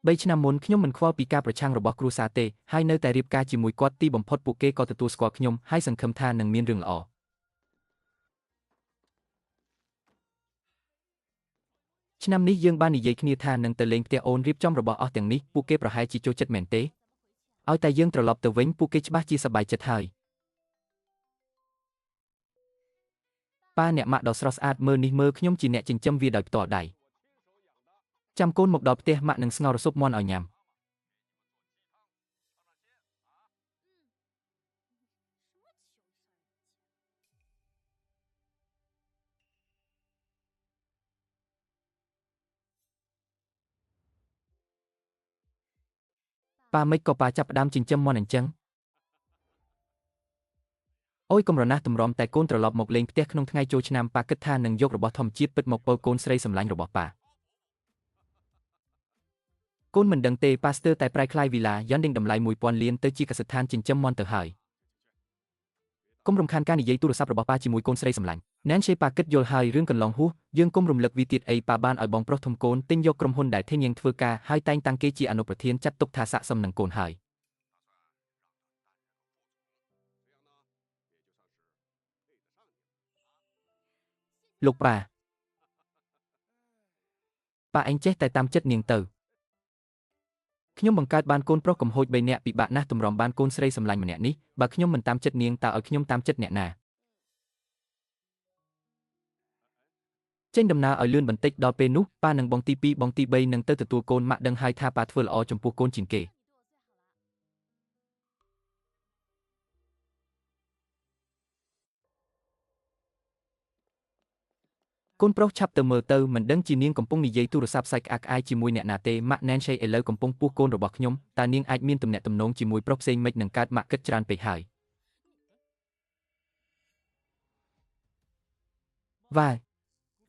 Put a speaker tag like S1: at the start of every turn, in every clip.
S1: 3 ឆ្នាំមុនខ្ញុំមិនខ្វល់ពីការប្រឆាំងរបស់គ្រួសារទេហើយនៅតែរៀបការជាមួយគាត់ទីបំផុតពួកគេក៏ទទួលស្គាល់ខ្ញុំហើយសង្ឃឹមថានឹងមានរឿងល្អឆ្នាំនេះយើងបាននិយាយគ្នាថានឹងទៅលេងផ្ទះអូនរៀបចំរបស់អស់ទាំងនេះពួកគេប្រហែលជាចូលចិត្តមែនទេឲ្យតែយើងត្រឡប់ទៅវិញពួកគេច្បាស់ជាសប្បាយចិត្តហើយប៉ាអ្នកម៉ាក់ដ៏ស្រស់ស្អាតមើលនេះមើលខ្ញុំជាអ្នកចិញ្ចឹមវាដោយផ្ទាល់ដៃចាំកូនមកដល់ផ្ទះម៉ាក់នឹងស្ងោរស៊ុបមាន់ឲ្យញ៉ាំប៉ាមិនក៏ប៉ាចាប់ផ្ដើមចិញ្ចឹមមាន់អញ្ចឹងអូយកំរណាស់ទម្រាំតែកូនត្រឡប់មកលេងផ្ទះក្នុងថ្ងៃចូលឆ្នាំប៉ាគិតថានឹងយករបស់ធម្មជាតិពិតមកពោលកូនស្រីសម្លាញ់របស់ប៉ាកូនមិនដឹងទេប៉ាស្ទើរតែប្រែក្លាយវីឡាយ៉នដេងតម្លៃ 1000 លានទៅជាកសិដ្ឋានចិញ្ចឹមមាន់ទៅហើយកុំរំខានការនិយាយទូរស័ព្ទរបស់ប៉ាជាមួយកូនស្រីសម្លាញ់ណែនឆេប៉ាគិតយល់ហើយរឿងកន្លងហួសយើងកុំរំលឹកវាទៀតអីប៉ាបានឲ្យបងប្រុសធំកូនទិញយកក្រុមហ៊ុនដែលធានាងធ្វើការហើយតែងតាំងគេជាអនុប្រធានចាត់ទុកថាស័ក្តិសមនឹងកូនហើយលោកប៉ាឯងចេះតែតាមចិត្តនាងទៅខ្ញុំបង្កើតបានកូនប្រុសកំហូច3នាក់ពិបាកណាស់ទម្រាំបានកូនស្រីសម្លាញ់ម្នាក់នេះបើខ្ញុំមិនតាមចិត្តនាងតើឲ្យខ្ញុំតាមចិត្តអ្នកណាចេញដំណើរឲ្យលឿនបន្តិចដល់ពេលនោះប៉ានិងបងទី2បងទី3នឹងទៅទទួលកូនម៉ាក់ដឹងហើយថាប៉ាធ្វើល្អចំពោះកូនជាងគេកូនប្រុសឆាប់ទៅមើលទៅមិនដឹងជានាងកំពុងនិយាយទូរស័ព្ទសាច់ក្អាកក្អាយជាមួយអ្នកណាទេម៉ាក់ណែនឆេឥឡូវកំពុងពោះកូនរបស់ខ្ញុំតើនាងអាចមានទំនាក់ទំនងជាមួយប្រុសផ្សេងមិននឹងកើតម៉ាក់គិតច្រើនពេកហើយវ៉ា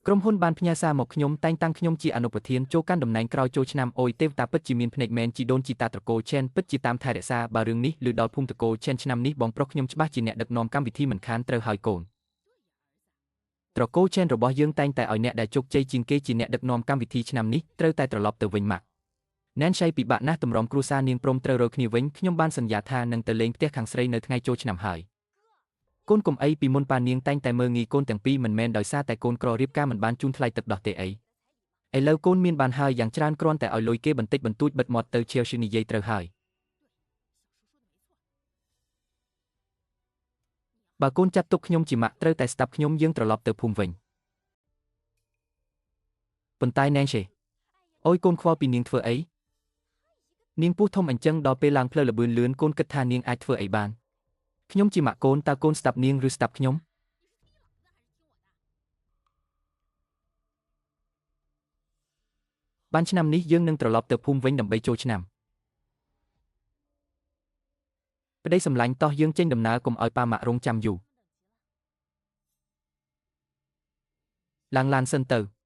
S1: ក្រុមហ៊ុនបានផ្ញើសារមកខ្ញុំតែងតាំងខ្ញុំជាអនុប្រធានចូលកាន់តំណែងក្រោយចូលឆ្នាំអូយទេវតាពិតជាមានភ្នែកមែនជីដូនជីតាត្រកូលឆែនពិតជាតាមថែរក្សាបើរឿងនេះឮដល់ភូមិត្រកូលឆែនឆ្នាំនេះបងប្រុសខ្ញុំច្បាស់ជាអ្នកដឹកនាំកម្មវិធីមិនខានត្រូវហើយកូនត្រកូលឆែនរបស់យើងតែងតែឲ្យអ្នកដែលជោគជ័យជាងគេជាអ្នកដឹកនាំកម្មវិធីឆ្នាំនេះត្រូវតែត្រឡប់ទៅវិញម៉ាក់ណែនឆៃពិបាកណាស់តម្រាំគ្រួសារនាងព្រមត្រូវរកគ្នាវិញខ្ញុំបានសន្យាថានឹងទៅលេងផ្ទះខាងស្រីនៅថ្ងៃចូលឆ្នាំហើយកូនកុំអីពីមុនប៉ានាងតែងតែមើលងាយកូនទាំងពីរមិនមែនដោយសារតែកូនក្ររៀបការមិនបានជូនថ្លៃទឹកដោះទេអីឥឡូវកូនមានបានហើយយ៉ាងច្រើនគ្រាន់តែឲ្យលុយគេបន្តិចបន្តួចបិទមាត់ទៅឈៀវឈឺនិយាយត្រូវហើយបើកូនចាត់ទុកខ្ញុំជាម៉ាក់ត្រូវតែស្ដាប់ខ្ញុំយើងត្រឡប់ទៅភូមិវិញប៉ុន្តែណែនឆេអូយកូនខ្វល់ពីនាងធ្វើអីនាងពោះធំអញ្ចឹងដល់ពេលឡើងផ្លូវលបឿនលឿនកូនគិតថានាងអាចធ្វើអីបានខ្ញុំជាម៉ាក់កូនតើកូនស្ដាប់នាងឬស្ដាប់ខ្ញុំបានឆ្នាំនេះយើងនឹងត្រឡប់ទៅភូមិវិញដើម្បីចូលឆ្នាំប្តីសម្លាញ់តោះយើងចេញដំណើរកុំឲ្យប៉ាម៉ាក់រងចាំយូរឡើងឡានសិនទៅ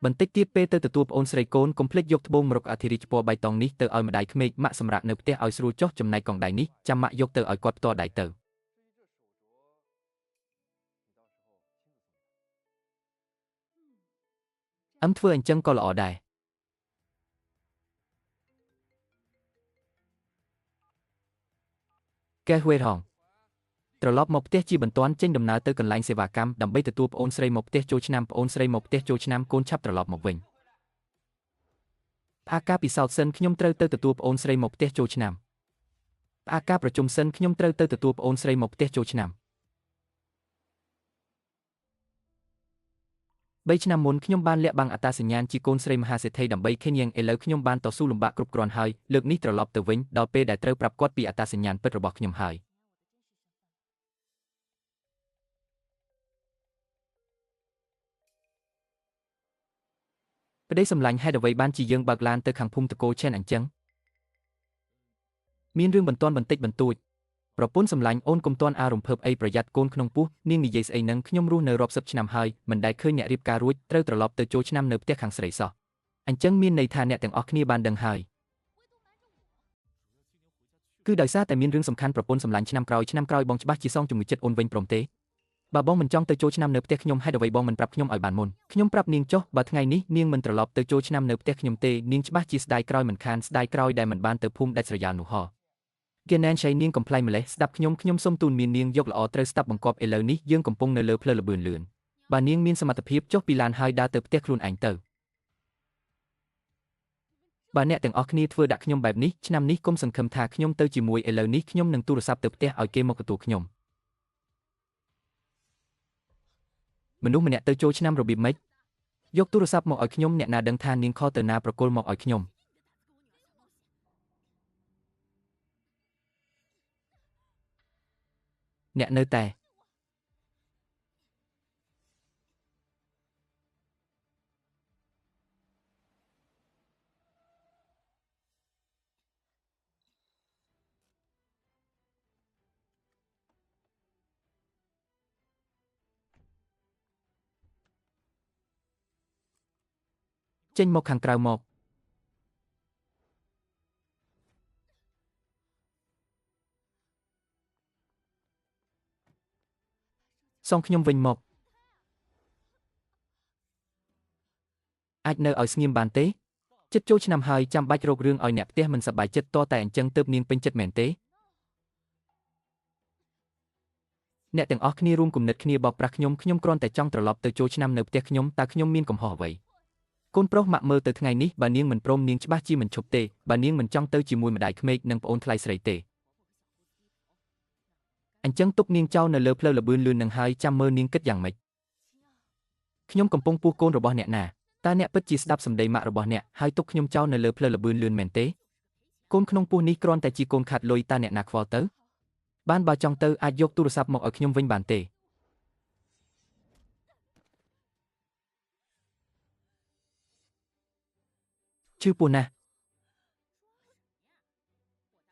S1: បន្តិចទៀតពេលទៅទទួលប្អូនស្រីកូនកុំភ្លេចយកត្បូងមរកអធិរាជពណ៌បៃតងនេះទៅឲ្យម្ដាយក្មេកម៉ាក់សម្រាប់នៅផ្ទះឲ្យស្រួលចុះចំណែកកងដៃនេះចាំម៉ាក់យកទៅឲ្យគាត់ផ្ទាល់ដៃទៅធ្វើអញ្ចឹងក៏ល្អដែរកែហួយរងត្រឡប់មកផ្ទះជាបន្ទាន់ចេញដំណើរទៅកន្លែងសេវាកម្មដើម្បីទទួលប្អូនស្រីមកផ្ទះចូលឆ្នាំប្អូនស្រីមកផ្ទះចូលឆ្នាំកូនឆាប់ត្រឡប់មកវិញផ្អាកការពិសោធន៍សិនខ្ញុំត្រូវទៅទទួលប្អូនស្រីមកផ្ទះចូលឆ្នាំផ្អាកការប្រជុំសិនខ្ញុំត្រូវទៅទទួលប្អូនស្រីមកផ្ទះចូលឆ្នាំ3 ឆ្នាំមុនខ្ញុំបានលាក់បាំងអត្តសញ្ញាណជាកូនស្រីមហាសេដ្ឋីដើម្បីឃើញយ៉ាងឥឡូវខ្ញុំបានតស៊ូលំបាកគ្រប់គ្រាន់ហើយលើកនេះត្រឡប់ទៅវិញដល់ពេលដែលត្រូវប្រាប់គាត់ពីអត្តសញ្ញាណពិតរបស់ខ្ញុំហើយប្តីសម្លាញ់ហេតុអ្វីបានជាយើងបើកឡានទៅខាងភូមិតកូលឆែនអញ្ចឹងមានរឿងបន្ទាន់បន្តិចបន្តួចប្រពន្ធសម្លាញ់អូនកុំទាន់អារម្មណ៍ភើបអីប្រយ័ត្នកូនក្នុងពោះនាងនិយាយស្អីនឹងខ្ញុំរស់នៅរាប់សិបឆ្នាំហើយមិនដែលឃើញអ្នករៀបការរួចត្រូវត្រឡប់ទៅចូលឆ្នាំនៅផ្ទះខាងស្រីសោះអញ្ចឹងមានន័យថាអ្នកទាំងអស់គ្នាបានដឹងហើយ គឺដោយសារតែមានរឿងសំខាន់ប្រពន្ធសម្លាញ់ឆ្នាំក្រោយបងច្បាស់ជាសងជំងឺចិត្តអូនវិញព្រមទេបើបងមិនចង់ទៅចូលឆ្នាំនៅផ្ទះខ្ញុំហេតុអ្វីបងមិនប្រាប់ខ្ញុំឲ្យបានមុនខ្ញុំប្រាប់នាងចុះបើថ្ងៃនេះនាងមិនត្រឡប់ទៅចូលឆ្នាំនៅផ្ទះខ្ញុំទេនាងច្បាស់ជាស្ដាយក្រោយមិនខានស្ដាយក្រោយដែលមិនបានទៅភូមិដាច់ស្រយាលនោះហ៎គេណែនឆៃនាងកំ pl ៃម្លេះស្ដាប់ខ្ញុំសុំទូនមាននាងយកល្អត្រូវស្ដាប់បង្គាប់ឥឡូវនេះយើងកំពុងនៅលើផ្លូវលបឿនលឿនបើនាងមានសមត្ថភាពចុះពីឡានហើយដើរទៅផ្ទះខ្លួនឯងទៅបើអ្នកទាំងអស់គ្នាធ្វើដាក់ខ្ញុំបែបនេះឆ្នាំនេះកុំសង្ឃឹមថាខ្ញុំទៅជាមួយឥឡូវនេះខ្ញុំនឹងទូរស័ព្ទទៅផ្ទះឲ្យគេមកទទួលខ្ញុំមនុស្សម្នាក់ទៅចូលឆ្នាំរបៀបម៉េចយកទូរស័ព្ទមកឲ្យខ្ញុំអ្នកណាដឹងថានាងខទៅណាប្រគល់មកឲ្យខ្ញុំអ្នកនៅតែចេញមកខាងក្រៅមកសងខ្ញុំវិញមកអាចនៅឲ្យស្ងៀមបានទេចិត្តចូលឆ្នាំហើយចាំបាច់រករឿងឲ្យអ្នកផ្ទះមិនសប្បាយចិត្តតតែអញ្ចឹងទើបនាងពេញចិត្តមែនទេអ្នកទាំងអស់គ្នារួមគំនិតគ្នាបោកប្រាស់ខ្ញុំគ្រាន់តែចង់ត្រឡប់ទៅចូលឆ្នាំនៅផ្ទះខ្ញុំតើខ្ញុំមានកំហុសអ្វីកូនប្រុសម៉ាក់មើលទៅថ្ងៃនេះបើនាងមិនព្រមនាងច្បាស់ជាមិនឈប់ទេបើនាងមិនចង់ទៅជាមួយម្ដាយក្មេកនិងប្អូនថ្លៃស្រីទេអញ្ចឹងទុកនាងចោលនៅលើផ្លូវលបឿនលឿននឹងហើយចាំមើលនាងគិតយ៉ាងម៉េចខ្ញុំកំពុងពោះកូនរបស់អ្នកណាតើអ្នកពិតជាស្ដាប់សម្ដីម៉ាក់របស់អ្នកហើយទុកខ្ញុំចោលនៅលើផ្លូវលបឿនលឿនមែនទេកូនក្នុងពោះនេះគ្រាន់តែជាកូនខាត់លុយតើអ្នកណាខ្វល់ទៅបានបើចង់ទៅអាចយកទូរស័ព្ទមកឲ្យខ្ញុំវិញបានទេឈឺពោះណាស់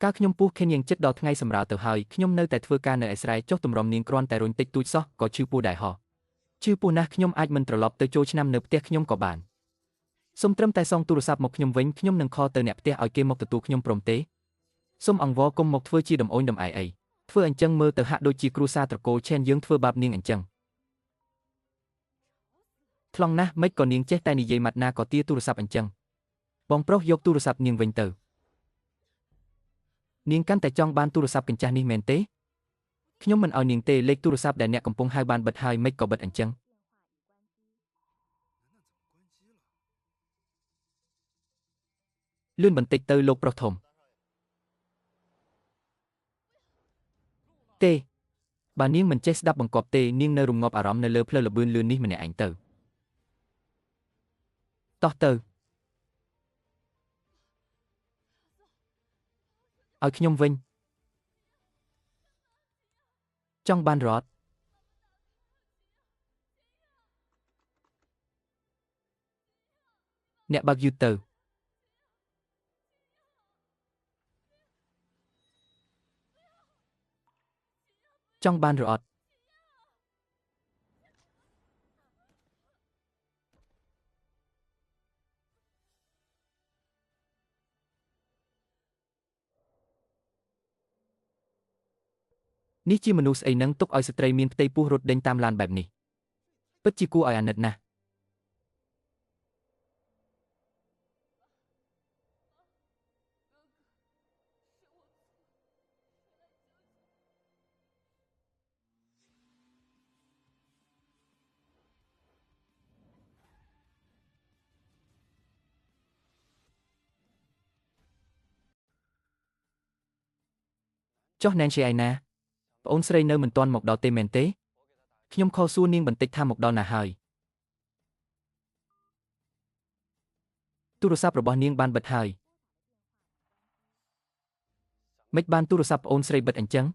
S1: កាលខ្ញុំពោះខេនយ៉ាងចិត្តដល់ថ្ងៃសម្រាលទៅហើយខ្ញុំនៅតែធ្វើការនៅឯស្រែចុះទម្រាំនាងគ្រាន់តែរុញតិចតួចសោះក៏ឈឺពោះដែរហោះឈឺពោះណាស់ខ្ញុំអាចមិនត្រឡប់ទៅចូលឆ្នាំនៅផ្ទះខ្ញុំក៏បានសូមត្រឹមតែសងទូរស័ព្ទមកខ្ញុំវិញខ្ញុំនឹងខលទៅអ្នកផ្ទះឲ្យគេមកទទួលខ្ញុំព្រមទេសូមអង្វរកុំមកធ្វើជាដំអូនដំអែអីធ្វើអញ្ចឹងមើលទៅហាក់ដូចជាគ្រួសារត្រកូលឆេនយើងធ្វើបាបនាងអញ្ចឹងថ្លង់ណាស់មិនក៏នាងចេះតែនិយាយម៉ាត់ណាក៏ទាទូរស័ព្ទអញ្ចឹងបងប្រុសយកទូរស័ព្ទនាងវិញទៅនាងកាន់តែចង់បានទូរស័ព្ទកញ្ចាស់នេះមែនទេខ្ញុំមិនឲ្យនាងទេលេខទូរស័ព្ទដែលអ្នកកំពុងហៅបានបិទហើយមិនក៏បិទអញ្ចឹងលឿនបន្តិចទៅលោកប្រុសធំទេបើនាងមិនចេះស្ដាប់បង្គាប់ទេនាងនៅរងាប់អារម្មណ៍នៅលើផ្លូវលបឿនលឿននេះម្នាក់ឯងទៅតោះទៅឲ្យខ្ញុំវិញចង់បានរត់អ្នកបើកយឺតទៅចង់បានរត់នេះជាមនុស្សស្អីនឹងទុកឲ្យស្ត្រីមានផ្ទៃពោះរត់ដេញតាមឡានបែបនេះពិតជាគួរឲ្យអាណិតណាស់ចុះណែនជាឯណាប្អូនស្រីនៅមិនទាន់មកដល់ទេមែនទេខ្ញុំខលសួរនាងបន្តិចថាមកដល់ណាហើយទូរស័ព្ទរបស់នាងបានបិទហើយមិនបានទូរស័ព្ទប្អូនស្រីបិទអញ្ចឹង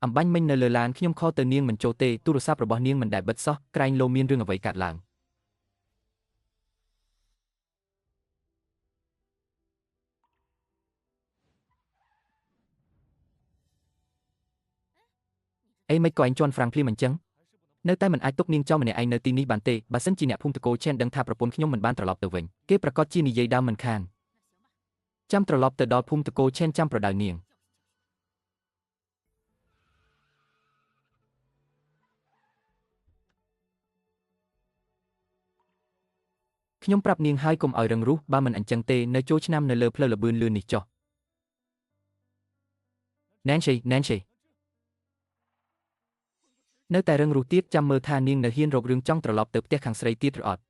S1: អំបញ្ញមិញនៅលើឡានខ្ញុំខលទៅនាងមិនចូលទេទូរស័ព្ទរបស់នាងមិនដែលបិទសោះក្រែងលោមានរឿងអ្វីកើតឡើងអីមិនក៏ឯងជន់ហ្វ្រាំងភ្លាមអញ្ចឹងនៅតែមិនអាចទុកនាងចោលម្នាក់ឯងនៅទីនេះបានទេបើសិនជាអ្នកភូមិតកូឆេនដឹងថាប្រពន្ធខ្ញុំមិនបានត្រឡប់ទៅវិញគេប្រកាសជានិយាយដើមមិនខានចាំត្រឡប់ទៅដល់ភូមិតកូឆេនចាំប្រដៅនាង ខ្ញុំប្រាប់នាងហើយកុំឲ្យរឹងរូសបើមិនអញ្ចឹងទេនៅចូលឆ្នាំនៅលើផ្លូវល្បឿនលឿននេះចុះ Nancy នៅតែរឹងរូសទៀតចាំមើលថានាងនៅហ៊ានរករឿងចង់ត្រឡប់ទៅផ្ទះខាងស្រីទៀតឬអត់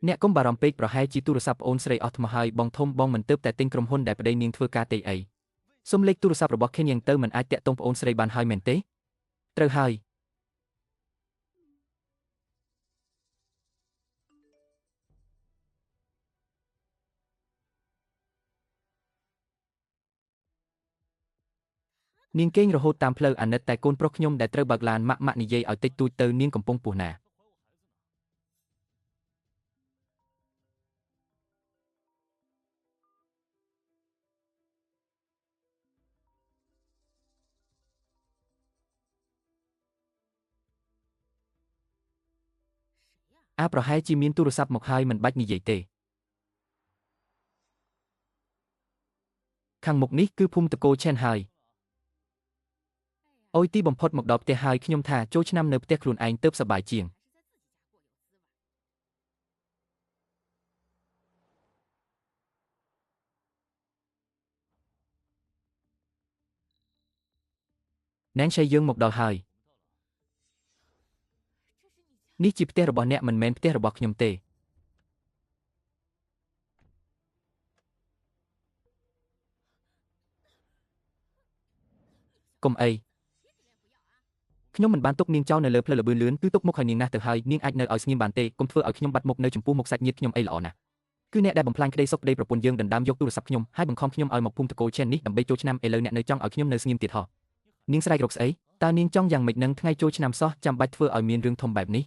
S1: អ្នកកុំបារម្ភពេកប្រហែលជាទូរស័ព្ទប្អូនស្រីអស់ថ្មហើយបងធំបងមិនទើបតែទិញក្រុមហ៊ុនដែលប្តីនាងធ្វើការទេអីសុំលេខទូរស័ព្ទរបស់ខេនយ៉ាងទៅមិនអាចតាក់ទងប្អូនស្រីបានហើយមែនទេត្រូវហើយនាងគេងរហូតតាមផ្លូវអាណិតតែកូនប្រុសខ្ញុំដែលត្រូវបើកឡានម៉ាក់និយាយឲ្យតិចតួចទៅនាងកំពុងពោះណាប្រហែលជាមានទូរស័ព្ទមកហើយមិនបាច់និយាយទេខាងមុខនេះគឺភូមិតកូឆេនហើយអូយទីបំផុតមកដល់ផ្ទះហើយខ្ញុំថាចូលឆ្នាំនៅផ្ទះខ្លួនឯងទៅសប្បាយជាងណែនឆៃយើងមកដល់ហើយនេះជាផ្ទះរបស់អ្នកមិនមែនផ្ទះរបស់ខ្ញុំទេកុំអីខ្ញុំមិនបានទុកនាងចោលនៅលើផ្លូវល្បឿនលឿនគឺទុកមុខឲ្យនាងណាស់ទៅហើយនាងអាចនៅឲ្យស្ងៀមបានទេកុំធ្វើឲ្យខ្ញុំបាត់មុខនៅចំពោះមុខសាច់ញាតិខ្ញុំអីល្អណាស់គឺអ្នកដែលបំផ្លាញក្តីសុខប្តីប្រពន្ធយើងដណ្ដើមយកទូរស័ព្ទខ្ញុំហើយបង្ខំខ្ញុំឲ្យមកភូមិតកូឆេននេះដើម្បីចូលឆ្នាំឥឡូវអ្នកនៅចង់ឲ្យខ្ញុំនៅស្ងៀមទៀតហ៎នាងស្រែករកស្អីតើនាងចង់យ៉ាងម៉េចនឹងថ្ងៃចូលឆ្នាំសោះចាំបាច់ធ្វើឲ្យមានរឿងធំបែបនេះ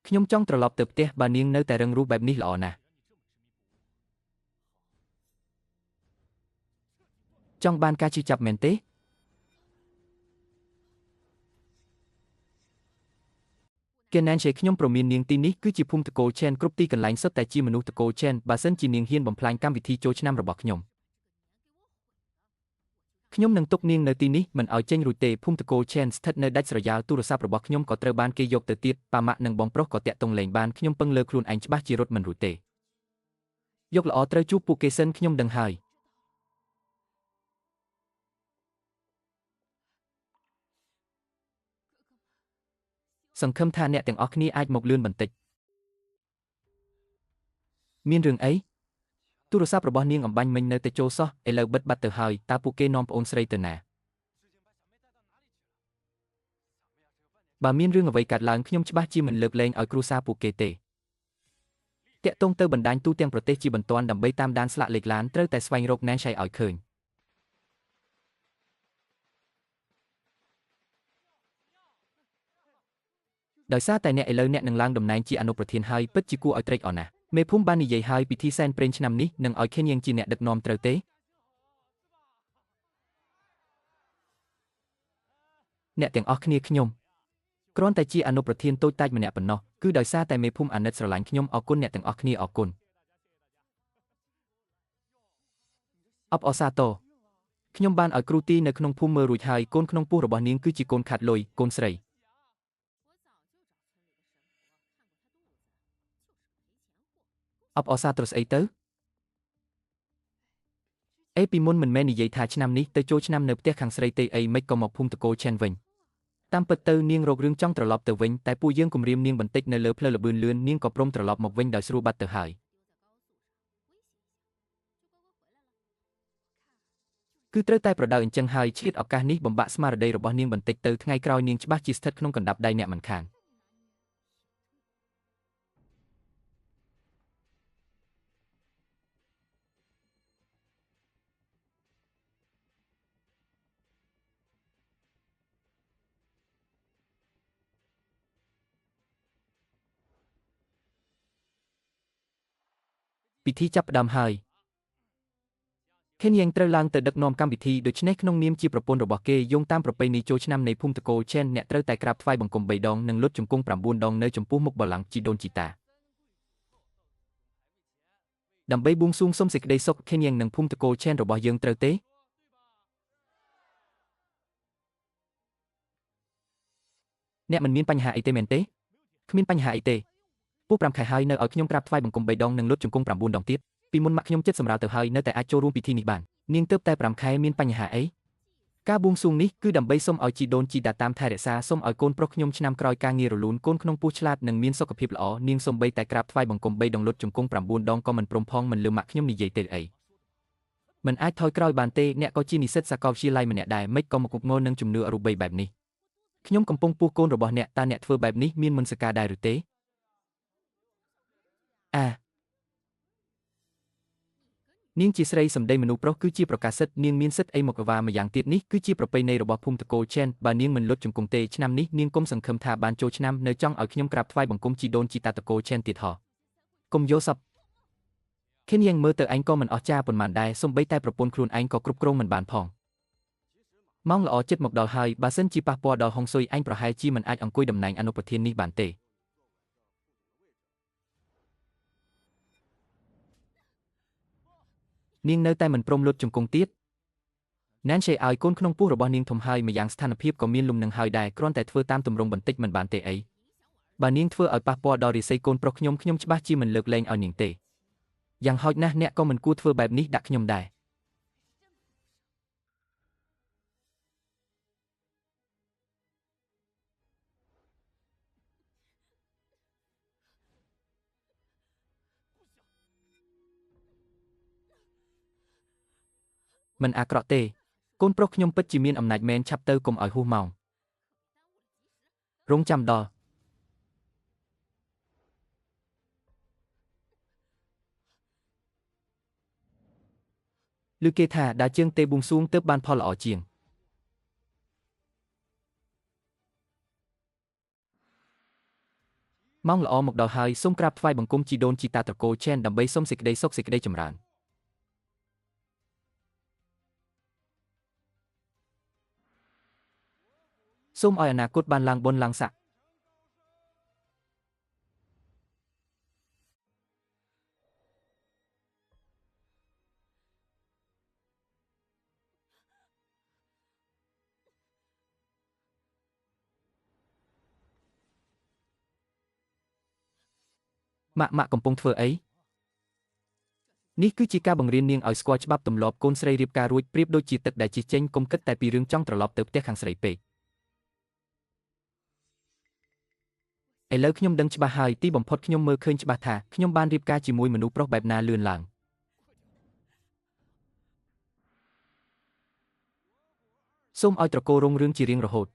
S1: ខ្ញុំចង់ត្រឡប់ទៅផ្ទះបើនាងនៅតែរឹងរូសបែបនេះល្អណាស់ចង់បានការជឿចាប់មែនទេគេណែនជាខ្ញុំប្រមាននាងទីនេះគឺជាភូមិតកូឆេនគ្រប់ទីកន្លែងសុទ្ធតែជាមនុស្សតកូឆេនបើសិនជានាងហ៊ានបំផ្លាញកម្មវិធីចូលឆ្នាំរបស់ខ្ញុំនឹងទុកនាងនៅទីនេះមិនឲ្យចេញរួចទេភូមិតកូឆេនស្ថិតនៅដាច់ស្រយាលទូរស័ព្ទរបស់ខ្ញុំក៏ត្រូវបានគេយកទៅទៀតប៉ាម៉ាក់និងបងប្រុសក៏តាក់ទងលេងបានខ្ញុំពឹងលើខ្លួនឯងច្បាស់ជារត់មិនរួចទេយកល្អត្រូវជួបពួកគេសិនខ្ញុំដឹងហើយសង្ឃឹមថាអ្នកទាំងអស់គ្នាអាចមកលឿនបន្តិចមានរឿងអីទូរស័ព្ទរបស់នាងអំបញ្ញមិញនៅតែចូលសោះឥឡូវបិទបាត់ទៅហើយតើពួកគេនាំប្អូនស្រីទៅណាបើមានរឿងអ្វីកើតឡើងខ្ញុំច្បាស់ជាមិនលើកលែងឲ្យគ្រួសារពួកគេទេតាក់ទងទៅបណ្ដាញទូទាំងប្រទេសជាបន្ទាន់ដើម្បីតាមដានស្លាកលេខឡានត្រូវតែស្វែងរកណែនឆៃឲ្យឃើញដោយសារតែអ្នកឥឡូវអ្នកនឹងឡើងតំណែងជាអនុប្រធានហើយពិតជាគួរឲ្យត្រេកអរណាស់មេភូមិបាននិយាយហើយពិធីសែនព្រេនឆ្នាំនេះនឹងឲ្យខេនយ៉ាងជាអ្នកដឹកនាំត្រូវទេអ្នកទាំងអស់គ្នាខ្ញុំគ្រាន់តែជាអនុប្រធានតូចតាចម្នាក់ប៉ុណ្ណោះគឺដោយសារតែមេភូមិអាណិតស្រឡាញ់ខ្ញុំអរគុណអ្នកទាំងអស់គ្នាអរគុណអបអរសាទរខ្ញុំបានឲ្យគ្រូទីនៅក្នុងភូមិមើលរួចហើយកូនក្នុងពោះរបស់នាងគឺជាកូនខាត់លុយកូនស្រីអបអរសាទរស្អីទៅអេពីមុនមិនមែននិយាយថាឆ្នាំនេះទៅចូលឆ្នាំនៅផ្ទះខាងស្រីទេអីមិនក៏មកភូមិតកូឆេនវិញតាមពិតទៅនាងរករឿងចង់ត្រឡប់ទៅវិញតែពួកយើងគំរាមនាងបន្តិចនៅលើផ្លូវល្បឿនលឿននាងក៏ព្រមត្រឡប់មកវិញដោយស្រួលបាត់ទៅហើយគឺត្រូវតែប្រដៅអញ្ចឹងហើយឆ្លៀតឱកាសនេះបំបាក់ស្មារតីរបស់នាងបន្តិចទៅថ្ងៃក្រោយនាងច្បាស់ជាស្ថិតក្នុងកណ្ដាប់ដៃអ្នកមិនខានពិធីចាប់ផ្ដើមហើយខេនយ៉ាងត្រូវឡើងទៅដឹកនាំកម្មវិធីដូច្នេះក្នុងនាមជាប្រពន្ធរបស់គេយោងតាមប្រពៃណីចូលឆ្នាំនៃភូមិតកូឆេនអ្នកត្រូវតែក្រាបថ្វាយបង្គំ3ដងនិងលុតជង្គង់9ដងនៅចំពោះមុខបល្ល័ង្កជីដូនជីតា ដើម្បីបួងសួងសុំសេចក្តីសុខខេនយ៉ាងនឹងភូមិតកូលឆេនរបស់យើងត្រូវទេអ្នកមិនមានបញ្ហាអីទេមែនទេគ្មានបញ្ហាអីទេពួក5ខែហើយនៅឲ្យខ្ញុំក្រាបថ្វាយបង្គំ3ដងនិងលុតជង្គង់9ដងទៀតពីមុនម៉ាក់ខ្ញុំចិត្តសម្រាប់ទៅហើយនៅតែអាចចូលរួមពិធីនេះបាននាងទៅតែ5ខែមានបញ្ហាអីការបួងសួងនេះគឺដើម្បីសុំឲ្យជីដូនជីតាតាមថែរក្សាសុំឲ្យកូនប្រុសខ្ញុំឆ្នាំក្រោយការងាររលូនកូនក្នុងពោះឆ្លាតនិងមានសុខភាពល្អនាងសំបីតែក្រាបថ្វាយបង្គំ3ដងលុតជង្គង់9ដងក៏មិនព្រមផងមិនលឺម៉ាក់ខ្ញុំនិយាយទេអីមិនអាចថយក្រោយបានទេអ្នកក៏ជានិស្សិតសាកលវិទ្យាល័យម្នាក់ដែរមិនក៏មកគប់ងល់នឹងជំនឿអរូបីបែបនេះខ្ញុំកំពុងពោះកូនរបស់អ្នកតើអ្នកធ្វើបែបនេះមានមន្តសការដែរឬទេនាងជាស្រីសម្ដីមនុស្សប្រុសគឺជាប្រកាសសិទ្ធនាងមានសិទ្ធអីមកកវាម្យ៉ាងទៀតនេះគឺជាប្រពៃណីរបស់ភូមិតកូលឆេនបើនាងមិនលុតជង្គង់ទេឆ្នាំនេះនាងគុំសង្ឃឹមថាបានចូលឆ្នាំនៅចង់ឲ្យខ្ញុំក្រាបថ្វាយបង្គំជីដូនជីតាតកូលឆេនទៀតហ៎គុំយកសពខេនយ៉ាងមើលទៅឯងក៏មិនអស្ចារ្យប៉ុន្មានដែរសំបីតែប្រពន្ធខ្លួនឯងក៏គ្រប់គ្រងមិនបានផងម៉ោងល្អចិត្តមកដល់ហើយបើសិនជាប៉ះពាល់ដល់ហុងស៊ុយឯងប្រហែលជាមិនអាចអង្គុយតំណែងអនុប្រធាននេះបានទេនាងនៅតែមិនព្រមលុតជង្គង់ទៀតណែនឆេឲ្យកូនក្នុងពោះរបស់នាងធំហើយម្យ៉ាងស្ថានភាពក៏មានលំនឹងហើយដែរគ្រាន់តែធ្វើតាមទម្រង់បន្តិចមិនបានទេអីបើនាងធ្វើឲ្យប៉ះពាល់ដល់រិស័យកូនប្រុសខ្ញុំច្បាស់ជាមិនលើកលែងឲ្យនាងទេយ៉ាងហោចណាស់អ្នកក៏មិនគួរធ្វើបែបនេះដាក់ខ្ញុំដែរមិនអាក្រក់ទេកូនប្រុសខ្ញុំពិតជាមានអំណាចមែនឆាប់ទៅកុំឲ្យហួសម៉ោងរងចាំដល់ឬគេថាដើរជើងទេបួងសួងទើបបានផលល្អជាងម៉ោងល្អមកដល់ហើយសូមក្រាបថ្វាយបង្គំជីដូនជីតាតកូលឆេនដើម្បីសុំសេចក្តីសុខសេចក្តីចម្រើនសូមឲ្យអនាគតបានឡើងបុណ្យឡើងស័ក្តិម៉ាក់កំពុងធ្វើអីនេះគឺជាការបង្រៀននាងឲ្យស្គាល់ច្បាប់ទម្លាប់កូនស្រីរៀបការរួចប្រៀបដូចជាទឹកដែលជិះចេញកុំគិតតែពីរឿងចង់ត្រឡប់ទៅផ្ទះខាងស្រីពេកឥឡូវខ្ញុំដឹងច្បាស់ហើយទីបំផុតខ្ញុំមើលឃើញច្បាស់ថាខ្ញុំបានរៀបការជាមួយមនុស្សប្រុសបែបណាលឿនឡើងសូមឲ្យត្រកូលរុងរឿងជារៀងរហូត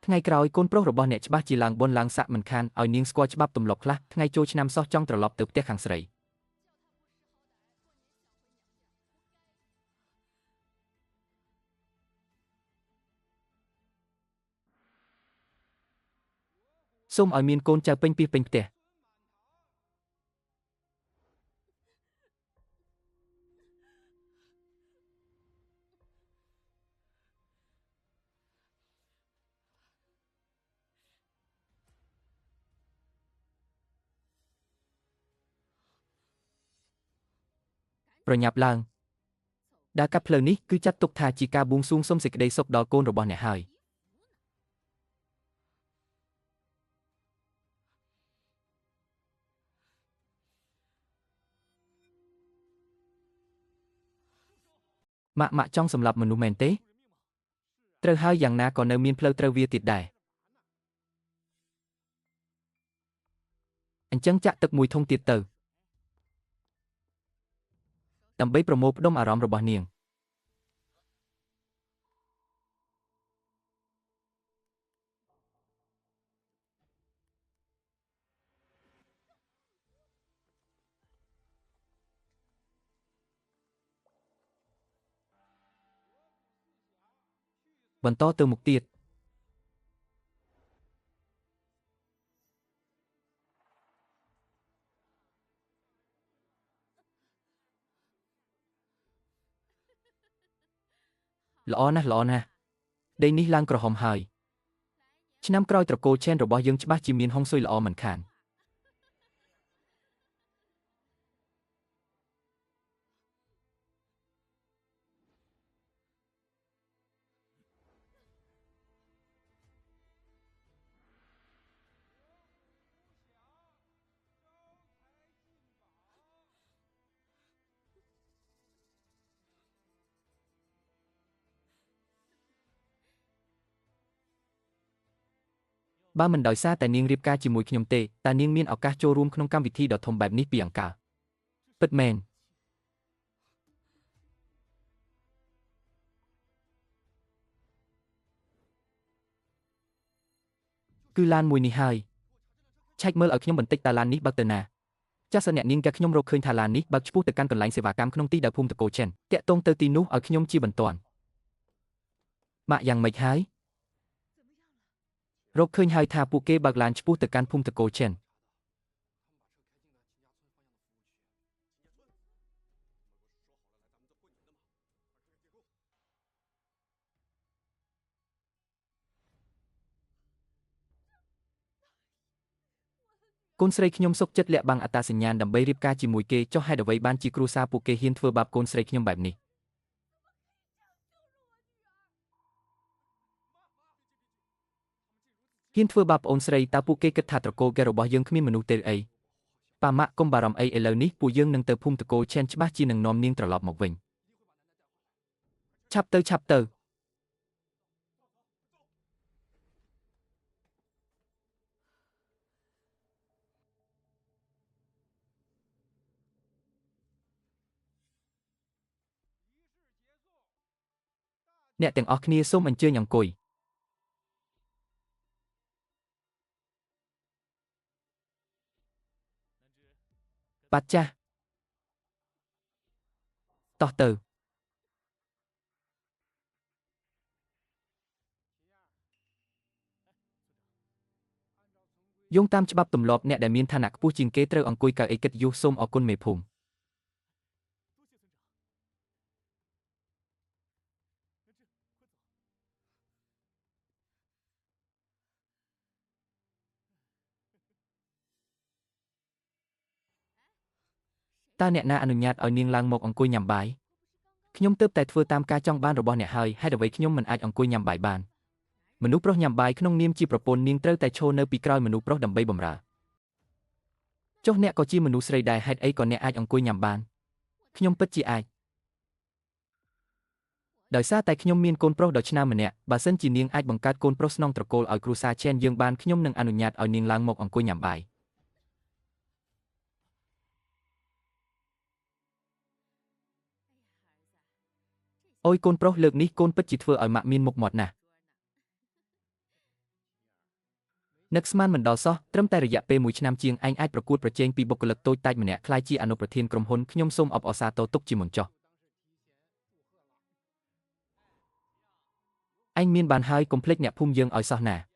S1: ថ្ងៃក្រោយកូនប្រុសរបស់អ្នកច្បាស់ជាឡើងបុណ្យឡើងស័ក្តិមិនខានឲ្យនាងស្គាល់ច្បាប់ទម្លាប់ខ្លះថ្ងៃចូលឆ្នាំសោះចង់ត្រឡប់ទៅផ្ទះខាងស្រីសូមឲ្យមានកូនចៅពេញពីពេញផ្ទះប្រញាប់ឡើងដើរកាត់ផ្លូវនេះគឺចាត់ទុកថាជាការបួងសួងសុំសេចក្តីសុខដល់កូនរបស់អ្នកហើយម៉ាក់ចង់សម្លាប់មនុស្សមែនទេត្រូវហើយយ៉ាងណាក៏នៅមានផ្លូវត្រូវវាទៀតដែរអញ្ចឹងចាក់ទឹកមួយធុងទៀតទៅដើម្បីប្រមូលផ្ដុំអារម្មណ៍របស់នាង បន្តទៅមុខទៀតល្អណាស់ល្អណាស់ដីនេះឡើងក្រហមហើយឆ្នាំក្រោយត្រកូល Chen របស់យើងច្បាស់ជាមានហុងស៊ុយល្អមិនខានបើមិនដោយសារតែនាងរៀបការជាមួយខ្ញុំទេតើនាងមានឱកាសចូលរួមក្នុងកម្មវិធីដ៏ធំបែបនេះពីអង្ការពិតមែនគឺឡានមួយនេះហើយឆែកមើលឲ្យខ្ញុំបន្តិចតើឡាននេះបើកទៅណាចាសអ្នកនាងកែខ្ញុំរកឃើញថាឡាននេះបើកឆ្ពោះទៅកាន់កន្លែងសេវាកម្មក្នុងទីដែលភូមិតកូ Chen តាក់ទងទៅទីនោះឲ្យខ្ញុំជាបន្ទាន់ម៉ាក់យ៉ាងម៉េចហើយរកឃើញហើយថាពួកគេបើកឡានឆ្ពោះទៅកាន់ភូមិតកូ Chen កូនស្រីខ្ញុំសុកចិត្តលាក់បាំងអត្តសញ្ញាណដើម្បីរៀបការជាមួយគេចុះហេតុអ្វីបានជាគ្រួសារពួកគេហ៊ានធ្វើបាបកូនស្រីខ្ញុំបែបនេះហ៊ានធ្វើបាបប្អូនស្រីតើពួកគេគិតថាត្រកូលគេរបស់យើងគ្មានមនុស្សទេអីប៉ាម៉ាក់កុំបារម្ភអីឥឡូវនេះពួកយើងនឹងទៅភូមិតកូ Chen ច្បាស់ជានឹងនាំនាងត្រឡប់មកវិញឆាប់ទៅអ្នកទាំងអស់គ្នាសូមអញ្ជើញអង្គុយបាត់ចាស់តោះទៅយោងតាមច្បាប់ទម្លាប់អ្នកដែលមានឋានៈខ្ពស់ជាងគេត្រូវអង្គុយកៅអីកិត្តិយសសូមអរគុណមេភូមិតើអ្នកណាអនុញ្ញាតឲ្យនាងឡើងមកអង្គុយញ៉ាំបាយខ្ញុំទើបតែធ្វើតាមការចង់បានរបស់អ្នកហើយហេតុអ្វីខ្ញុំមិនអាចអង្គុយញ៉ាំបាយបានមនុស្សប្រុសញ៉ាំបាយក្នុងនាមជាប្រពន្ធនាងត្រូវតែឈរនៅពីក្រោយមនុស្សប្រុសដើម្បីបម្រើចុះអ្នកក៏ជាមនុស្សស្រីដែរហេតុអីក៏អ្នកអាចអង្គុយញ៉ាំបានខ្ញុំពិតជាអាចដោយសារតែខ្ញុំមានកូនប្រុសដ៏ឆ្នើមម្នាក់បើសិនជានាងអាចបង្កើតកូនប្រុសស្នងត្រកូលឲ្យគ្រួសារ Chen យើងបានខ្ញុំនឹងអនុញ្ញាតឲ្យនាងឡើងមកអង្គុយញ៉ាំបាយអូយកូនប្រុសលើកនេះកូនពិតជាធ្វើឲ្យម៉ាក់មានមុខមាត់ណាស់នឹកស្មានមិនដល់សោះត្រឹមតែរយៈពេល1ឆ្នាំជាងឯងអាចប្រកួតប្រជែងពីបុគ្គលិកតូចតាចម្នាក់ក្លាយជាអនុប្រធានក្រុមហ៊ុនខ្ញុំសូមអបអរសាទរទុកជាមុនចុះឯងមានបានហើយកុំភ្លេចអ្នកភូមិយើងឲ្យសោះណា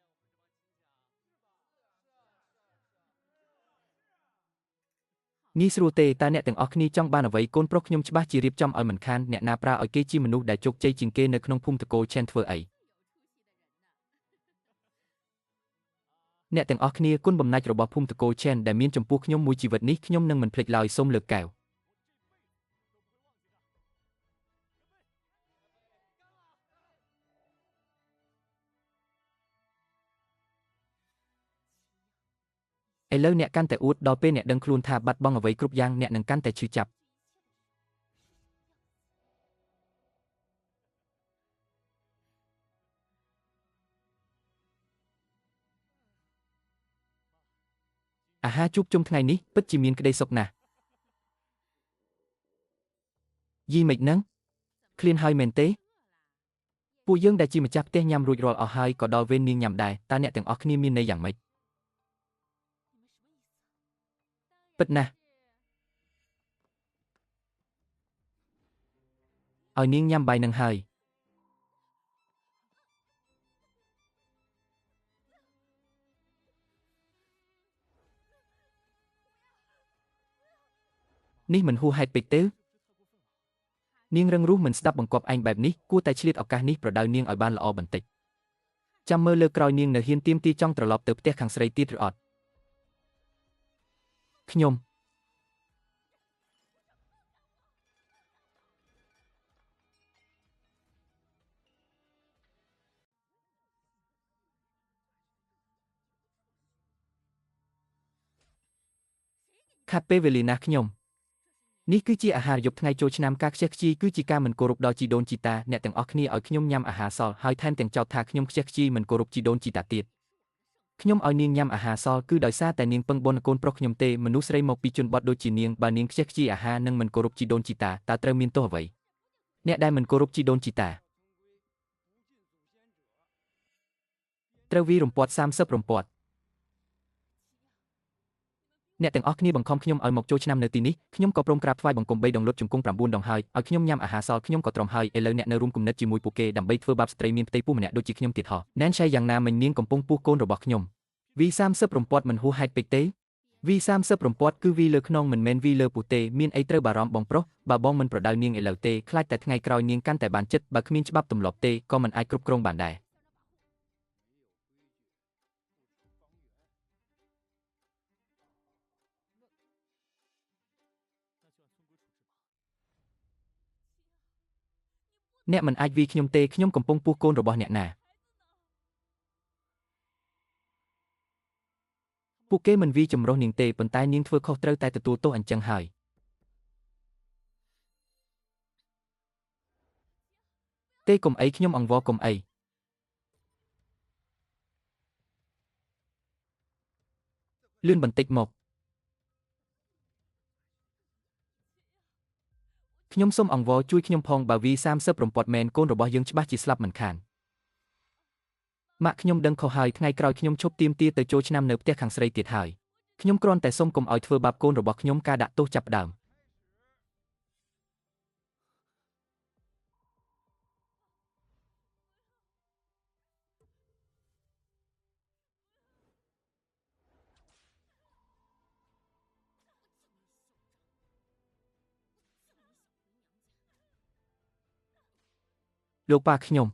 S1: ងាយស្រួលទេតើអ្នកទាំងអស់គ្នាចង់បានអ្វីកូនប្រុសខ្ញុំច្បាស់ជារៀបចំឲ្យមិនខានអ្នកណាប្រើឲ្យគេជាមនុស្សដែលជោគជ័យជាងគេនៅក្នុងភូមិតកូ Chen ធ្វើអីអ្នកទាំងអស់គ្នាគុណបំណាច់របស់ភូមិតកូ Chen ដែលមានចំពោះខ្ញុំមួយជីវិតនេះខ្ញុំនឹងមិនភ្លេចឡើយសូមលើកកែវឥឡូវអ្នកកាន់តែអួតដល់ពេលអ្នកដឹងខ្លួនថាបាត់បង់អ្វីគ្រប់យ៉ាងអ្នកនឹងកាន់តែឈឺចាប់អាហារជួបជុំថ្ងៃនេះពិតជាមានក្តីសុខណាស់យីមិនហ្នឹងឃ្លានហើយមែនទេពួកយើងដែលជាម្ចាស់ផ្ទះញ៉ាំរួចរាល់អស់ហើយក៏ដល់វេននាងញ៉ាំដែរតើអ្នកទាំងអស់គ្នាមានន័យយ៉ាងម៉េចពិតណាស់ឲ្យនាងញ៉ាំបាយនឹងហើយ នេះមិនហួសហេតុពេកទេនាងរឹងរូសមិនស្ដាប់បង្គាប់ឯងបែបនេះគួរតែឆ្លៀតឱកាសនេះប្រដៅនាងឲ្យបានល្អបន្តិចចាំមើលលើក្រោយនាងនៅហ៊ានទៀមទីចង់ត្រឡប់ទៅផ្ទះខាងស្រីទៀតឬអត់ខ្ញុំខាត់ពេលវេលាណាខ្ញុំនេះគឺជាអាហារយប់ថ្ងៃចូលឆ្នាំការខ្ជះខ្ជាយគឺជាការមិនគោរពដល់ជីដូនជីតាអ្នកទាំងអស់គ្នាឲ្យខ្ញុំញ៉ាំអាហារសល់ហើយថែមទាំងចោទថាខ្ញុំខ្ជះខ្ជាយមិនគោរពជីដូនជីតាទៀតខ្ញុំឲ្យនាងញ៉ាំអាហារសល់គឺដោយសារតែនាងពឹងបុណ្យកូនប្រុសខ្ញុំទេមនុស្សស្រីមកពីជនបទដូចជានាងបើនាងខ្ជះខ្ជាយអាហារនិងមិនគោរពជីដូនជីតាតើត្រូវមានទោសអ្វីអ្នកដែលមិនគោរពជីដូនជីតាត្រូវវាយរំពាត់30រំពាត់អ្នកទាំងអស់គ្នាបង្ខំខ្ញុំឲ្យមកចូលឆ្នាំនៅទីនេះខ្ញុំក៏ព្រមក្រាបថ្វាយបង្គំ3ដងលុតជង្គង់9ដងហើយឲ្យខ្ញុំញ៉ាំអាហារសល់ខ្ញុំក៏ទ្រាំហើយឥឡូវអ្នកនៅរួមគំនិតជាមួយពួកគេដើម្បីធ្វើបាបស្ត្រីមានផ្ទៃពោះម្នាក់ដូចជាខ្ញុំទៀតហោះណែនឆៃយ៉ាងណាមិញនាងកំពុងពុះកូនរបស់ខ្ញុំវី30រំពាត់មិនហួសហេតុពេកទេវី30រំពាត់គឺវីលើខ្នងមិនមែនវីលើពោះទេមានអីត្រូវបារម្ភបងប្រុសបើបងមិនប្រដៅនាងឥឡូវទេខ្លាចតែថ្ងៃក្រោយនាងកាន់តែបានចិត្តបើគ្មានច្បាប់ទម្លាប់ទេក៏មិនអាចគ្រប់គ្រងបានដែរអ្នកមិនអាចវាយខ្ញុំទេខ្ញុំកំពុងពុះកូនរបស់អ្នកណាពួកគេមិនវាយចម្រុះនាងទេប៉ុន្តែនាងធ្វើខុសត្រូវតែទទួលទោសអញ្ចឹងហើយទេកុំអីខ្ញុំអង្វរកុំអីលឿនបន្តិចមកខ្ញុំសូមអង្វរជួយខ្ញុំផងបើវី30រំពាត់មែនកូនរបស់យើងច្បាស់ជាស្លាប់មិនខានម៉ាក់ខ្ញុំដឹងខុសហើយថ្ងៃក្រោយខ្ញុំឈប់ទៀមទាទៅចូលឆ្នាំនៅផ្ទះខាងស្រីទៀតហើយខ្ញុំគ្រាន់តែសូមកុំឲ្យធ្វើបាបកូនរបស់ខ្ញុំការដាក់ទោសចាប់ផ្ដើមលោកប៉ាខ្ញុំ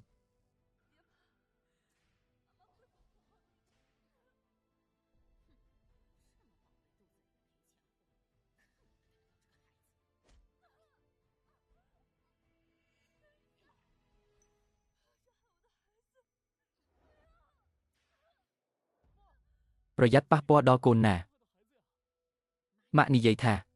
S1: ប្រយ័ត្នប៉ះពាល់ដល់កូនណាម៉ាក់និយាយថា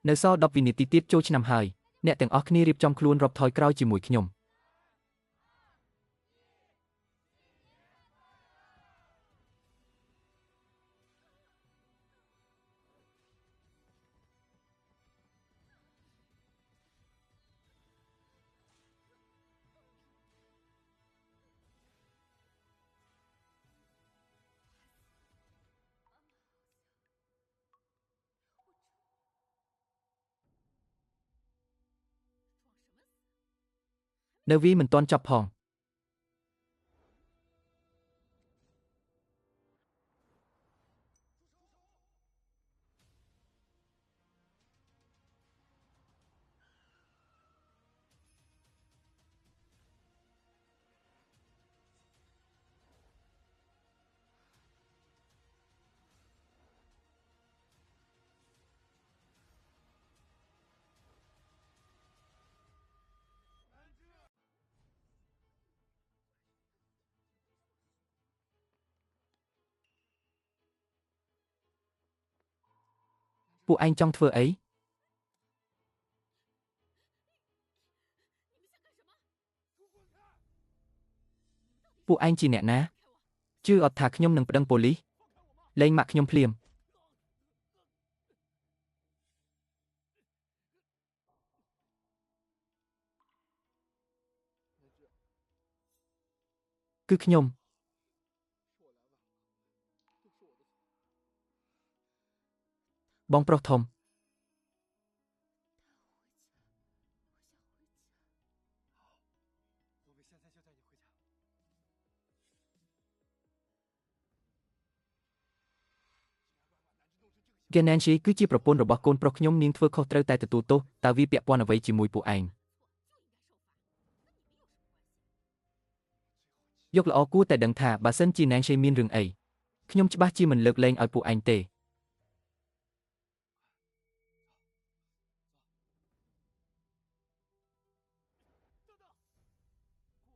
S1: នៅសល់10វិនាទីទៀតចូលឆ្នាំហើយអ្នកទាំងអស់គ្នារៀបចំខ្លួនរាប់ថយក្រោយជាមួយខ្ញុំនៅវីមិនទាន់ចប់ផងពួកឯងចង់ធ្វើអីពួកឯងជាអ្នកណាជឿអត់ថាខ្ញុំនឹងប្តឹងប៉ូលីសលែងម៉ាក់ខ្ញុំភ្លាមគឺខ្ញុំបងប្រុសធំ Gananchi គឺជាប្រពន្ធរបស់កូនប្រុសខ្ញុំនាងធ្វើខុសត្រូវតែទទួលទោសតើវាពាក់ព័ន្ធអ្វីជាមួយពួកឯងយកល្អគួរតែដឹងថាបើសិនជា Nancy មានរឿងអីខ្ញុំច្បាស់ជាមិនលើកលែងឲ្យពួកឯងទេ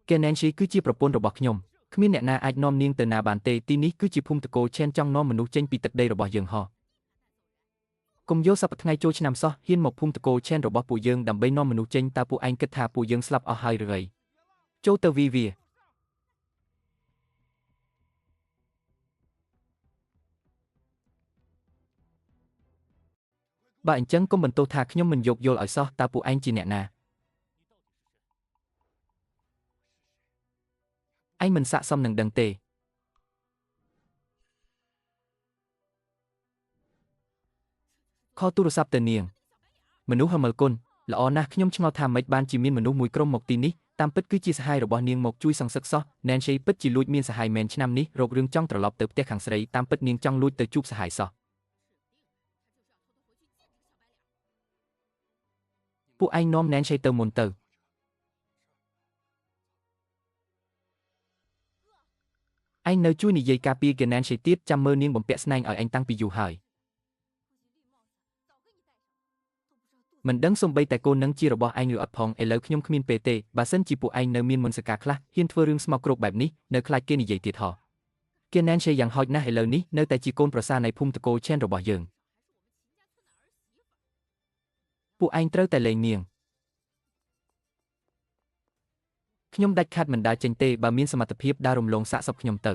S1: Gananchi គឺជាប្រពន្ធរបស់ខ្ញុំគ្មានអ្នកណាអាចនាំនាងទៅណាបានទេទីនេះគឺជាភូមិតកូឆេនចង់នាំមនុស្សចេញពីទឹកដីរបស់យើងហោះកុំយកសប្តាហ៍ថ្ងៃចូលឆ្នាំសោះហ៊ានមកភូមិតកូឆេនរបស់ពួកយើងដើម្បីនាំមនុស្សចេញតើពួកឯងគិតថាពួកយើងស្លាប់អស់ហើយឬអីចូលទៅវាបើអញ្ចឹងកុំបន្ទោសថាខ្ញុំមិនយកយល់ឲ្យសោះតើពួកឯងជាអ្នកណាឯងមិនស័ក្តិសមនឹងដឹងទេខលទូរស័ព្ទទៅនាងមនុស្សហមលគុណល្អណាស់ខ្ញុំឆ្ងល់ថាម៉េចបានជាមានមនុស្សមួយក្រុមមកទីនេះតាមពិតគឺជាសហាយរបស់នាងមកជួយសង្សឹកសោះ Nancy ពិតជាលួចមានសហាយមែនឆ្នាំនេះរករឿងចង់ត្រឡប់ទៅផ្ទះខាងស្រីតាមពិតនាងចង់លួចទៅជួបសហាយសោះពួកឯងនាំ Nancy ទៅមុនទៅឯងនៅជួយនិយាយការពារ Nancy ទៀតចាំមើលនាងបំពាក់ស្នែងឲ្យឯងតាំងពីយូរហើយមិនដឹងសំបីតែកូននឹងជារបស់ឯងឬអត់ផងឥឡូវខ្ញុំគ្មានពេលទេបើសិនជាពួកឯងនៅមានមន្តសការខ្លះហ៊ានធ្វើរឿងស្មោកគ្រោកបែបនេះនៅខ្លាចគេនិយាយទៀតហោះNancy យ៉ាងហោចណាស់ឥឡូវនេះនៅតែជាកូនប្រសារនៃភូមិតកូឆេនរបស់យើងពួកឯងត្រូវតែលែងនាងខ្ញុំដាច់ខាតមិនដើរចេញទេបើមានសមត្ថភាពដើររំលងសាកសពខ្ញុំទៅ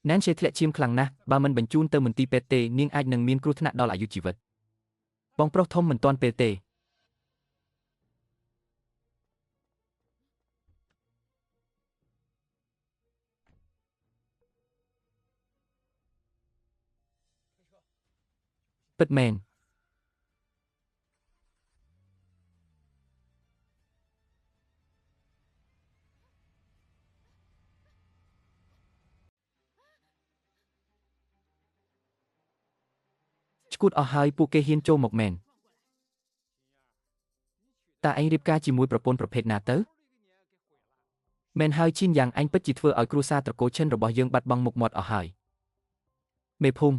S1: Nancy ធ្លាក់ឈាមខ្លាំងណាស់បើមិនបញ្ជូនទៅមន្ទីរពេទ្យទេនាងអាចនឹងមានគ្រោះថ្នាក់ដល់អាយុជីវិតបងប្រុសធំមិនទាន់ពេលទេពិតមែនឈួតអស់ហើយពួកគេហ៊ានចូលមកមែនតើឯងរៀបការជាមួយប្រពន្ធប្រភេទណាទៅមែនហើយឈីនយ៉ាងអញពិតជាធ្វើឲ្យគ្រួសារត្រកូលឈិនរបស់យើងបាត់បង់មុខមាត់អស់ហើយមេភូមិ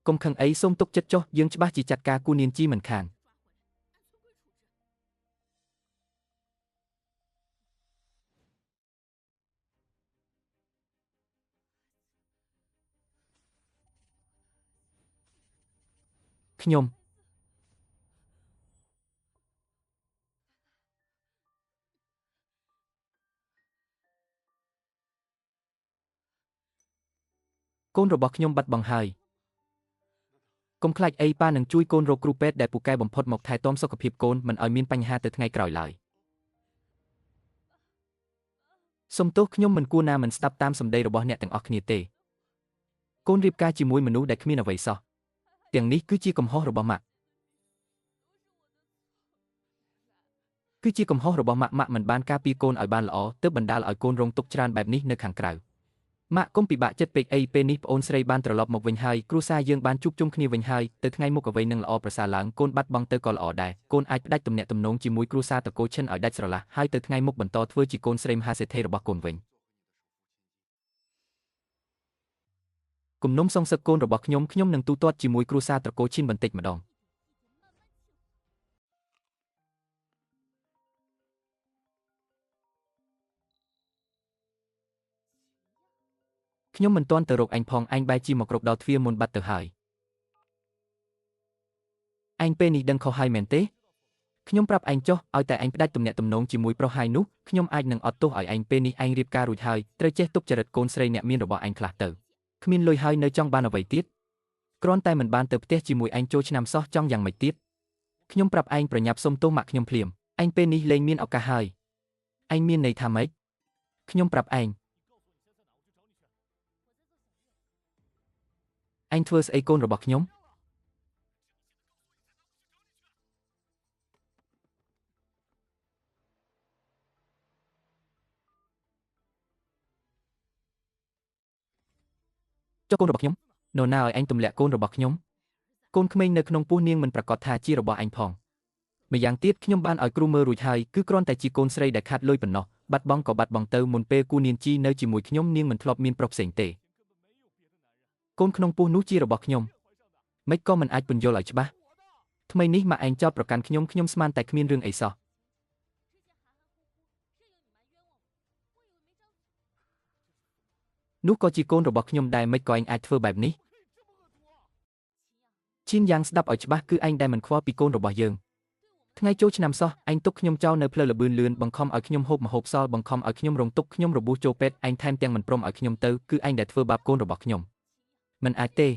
S1: កុំខឹងអីសូមទុកចិត្តចុះយើងច្បាស់ជាចាត់ការគូនាងជីមិនខានខ្ញុំកូនរបស់ខ្ញុំបាត់បង់ហើយកុំខ្លាចអីប៉ានឹងជួយកូនរកគ្រូពេទ្យដែលពូកែបំផុតមកថែទាំសុខភាពកូនមិនឲ្យមានបញ្ហាទៅថ្ងៃក្រោយឡើយសុំទោសខ្ញុំមិនគួរណាមិនស្ដាប់តាមសម្ដីរបស់អ្នកទាំងអស់គ្នាទេកូនរៀបការជាមួយមនុស្សដែលគ្មានអ្វីសោះទាំងនេះគឺជាកំហុសរបស់ម៉ាក់គឺជាកំហុសរបស់ម៉ាក់មិនបានការពារកូនឲ្យបានល្អទើបបណ្ដាលឲ្យកូនរងទុក្ខច្រើនបែបនេះនៅខាងក្រៅម៉ាក់កុំពិបាកចិត្តពេកអីពេលនេះប្អូនស្រីបានត្រឡប់មកវិញហើយគ្រួសារយើងបានជួបជុំគ្នាវិញហើយទៅថ្ងៃមុខអ្វីនឹងល្អប្រសើរឡើងកូនបាត់បង់ទៅក៏ល្អដែរកូនអាចផ្ដាច់ទំនាក់ទំនងជាមួយគ្រួសារតកូឈិនឲ្យដាច់ស្រឡះហើយទៅថ្ងៃមុខបន្តធ្វើជាកូនស្រីមហាសេដ្ឋីរបស់កូនវិញគំនុំសងសឹកកូនរបស់ខ្ញុំនឹងទូទាត់ជាមួយគ្រួសារតកូឈិនបន្តិចម្ដងខ្ញុំមិនទាន់ទៅរកអញផងអញបែរជាមករកដល់ទ្វារមុនបាត់ទៅហើយអញពេលនេះដឹងខុសហើយមែនទេខ្ញុំប្រាប់ឯងចុះឲ្យតែឯងផ្ដាច់ទំនាក់ទំនងជាមួយប្រុសហើយនោះខ្ញុំអាចនឹងអត់ទោសឲ្យឯងពេលនេះឯងរៀបការរួចហើយត្រូវចេះទុកចរិតកូនស្រីអ្នកមានរបស់ឯងខ្លះទៅគ្មានលុយហើយនៅចង់បានអ្វីទៀតគ្រាន់តែមិនបានទៅផ្ទះជាមួយឯងចូលឆ្នាំសោះចង់យ៉ាងម៉េចទៀតខ្ញុំប្រាប់ឯងប្រញាប់សុំទោសម៉ាក់ខ្ញុំភ្លាមឯងពេលនេះលែងមានឱកាសហើយឯងមានន័យថាម៉េចខ្ញុំប្រាប់ឯងឯងធ្វើស្អីកូនរបស់ខ្ញុំ ចុះកូនរបស់ខ្ញុំនរណាឲ្យអញទម្លាក់កូនរបស់ខ្ញុំកូនក្មេងនៅក្នុងពោះនាងមិនប្រកាសថាជារបស់អញផងម្យ៉ាងទៀតខ្ញុំបានឲ្យគ្រូមើលរួចហើយគឺគ្រាន់តែជាកូនស្រីដែលខាត់លុយប៉ុណ្ណោះបាត់បង់ក៏បាត់បង់ទៅមុនពេលគូនាងជីនៅជាមួយខ្ញុំនាងមិនធ្លាប់មានប្រុសផ្សេងទេកូនក្នុងពោះនោះជារបស់ខ្ញុំមិនក៏មិនអាចពន្យល់ឲ្យច្បាស់ថ្មីនេះមកឯងចោទប្រកាន់ខ្ញុំស្មានតែគ្មានរឿងអីសោះនោះក៏ជាកូនរបស់ខ្ញុំដែរមិនក៏ឯងអាចធ្វើបែបនេះឈិនយ៉ាងស្ដាប់ឲ្យច្បាស់គឺឯងដែលមិនខ្វល់ពីកូនរបស់យើងថ្ងៃចូលឆ្នាំសោះឯងទុកខ្ញុំចោលនៅផ្លូវលបឿនលឿនបង្ខំឲ្យខ្ញុំហូបម្ហូបសល់បង្ខំឲ្យខ្ញុំរងទុក្ខខ្ញុំរបួសចូលពេទ្យឯងថែមទាំងមិនព្រមឲ្យខ្ញុំទៅគឺឯងដែលធ្វើបាបកូនរបស់ខ្ញុំមិនអាចទេ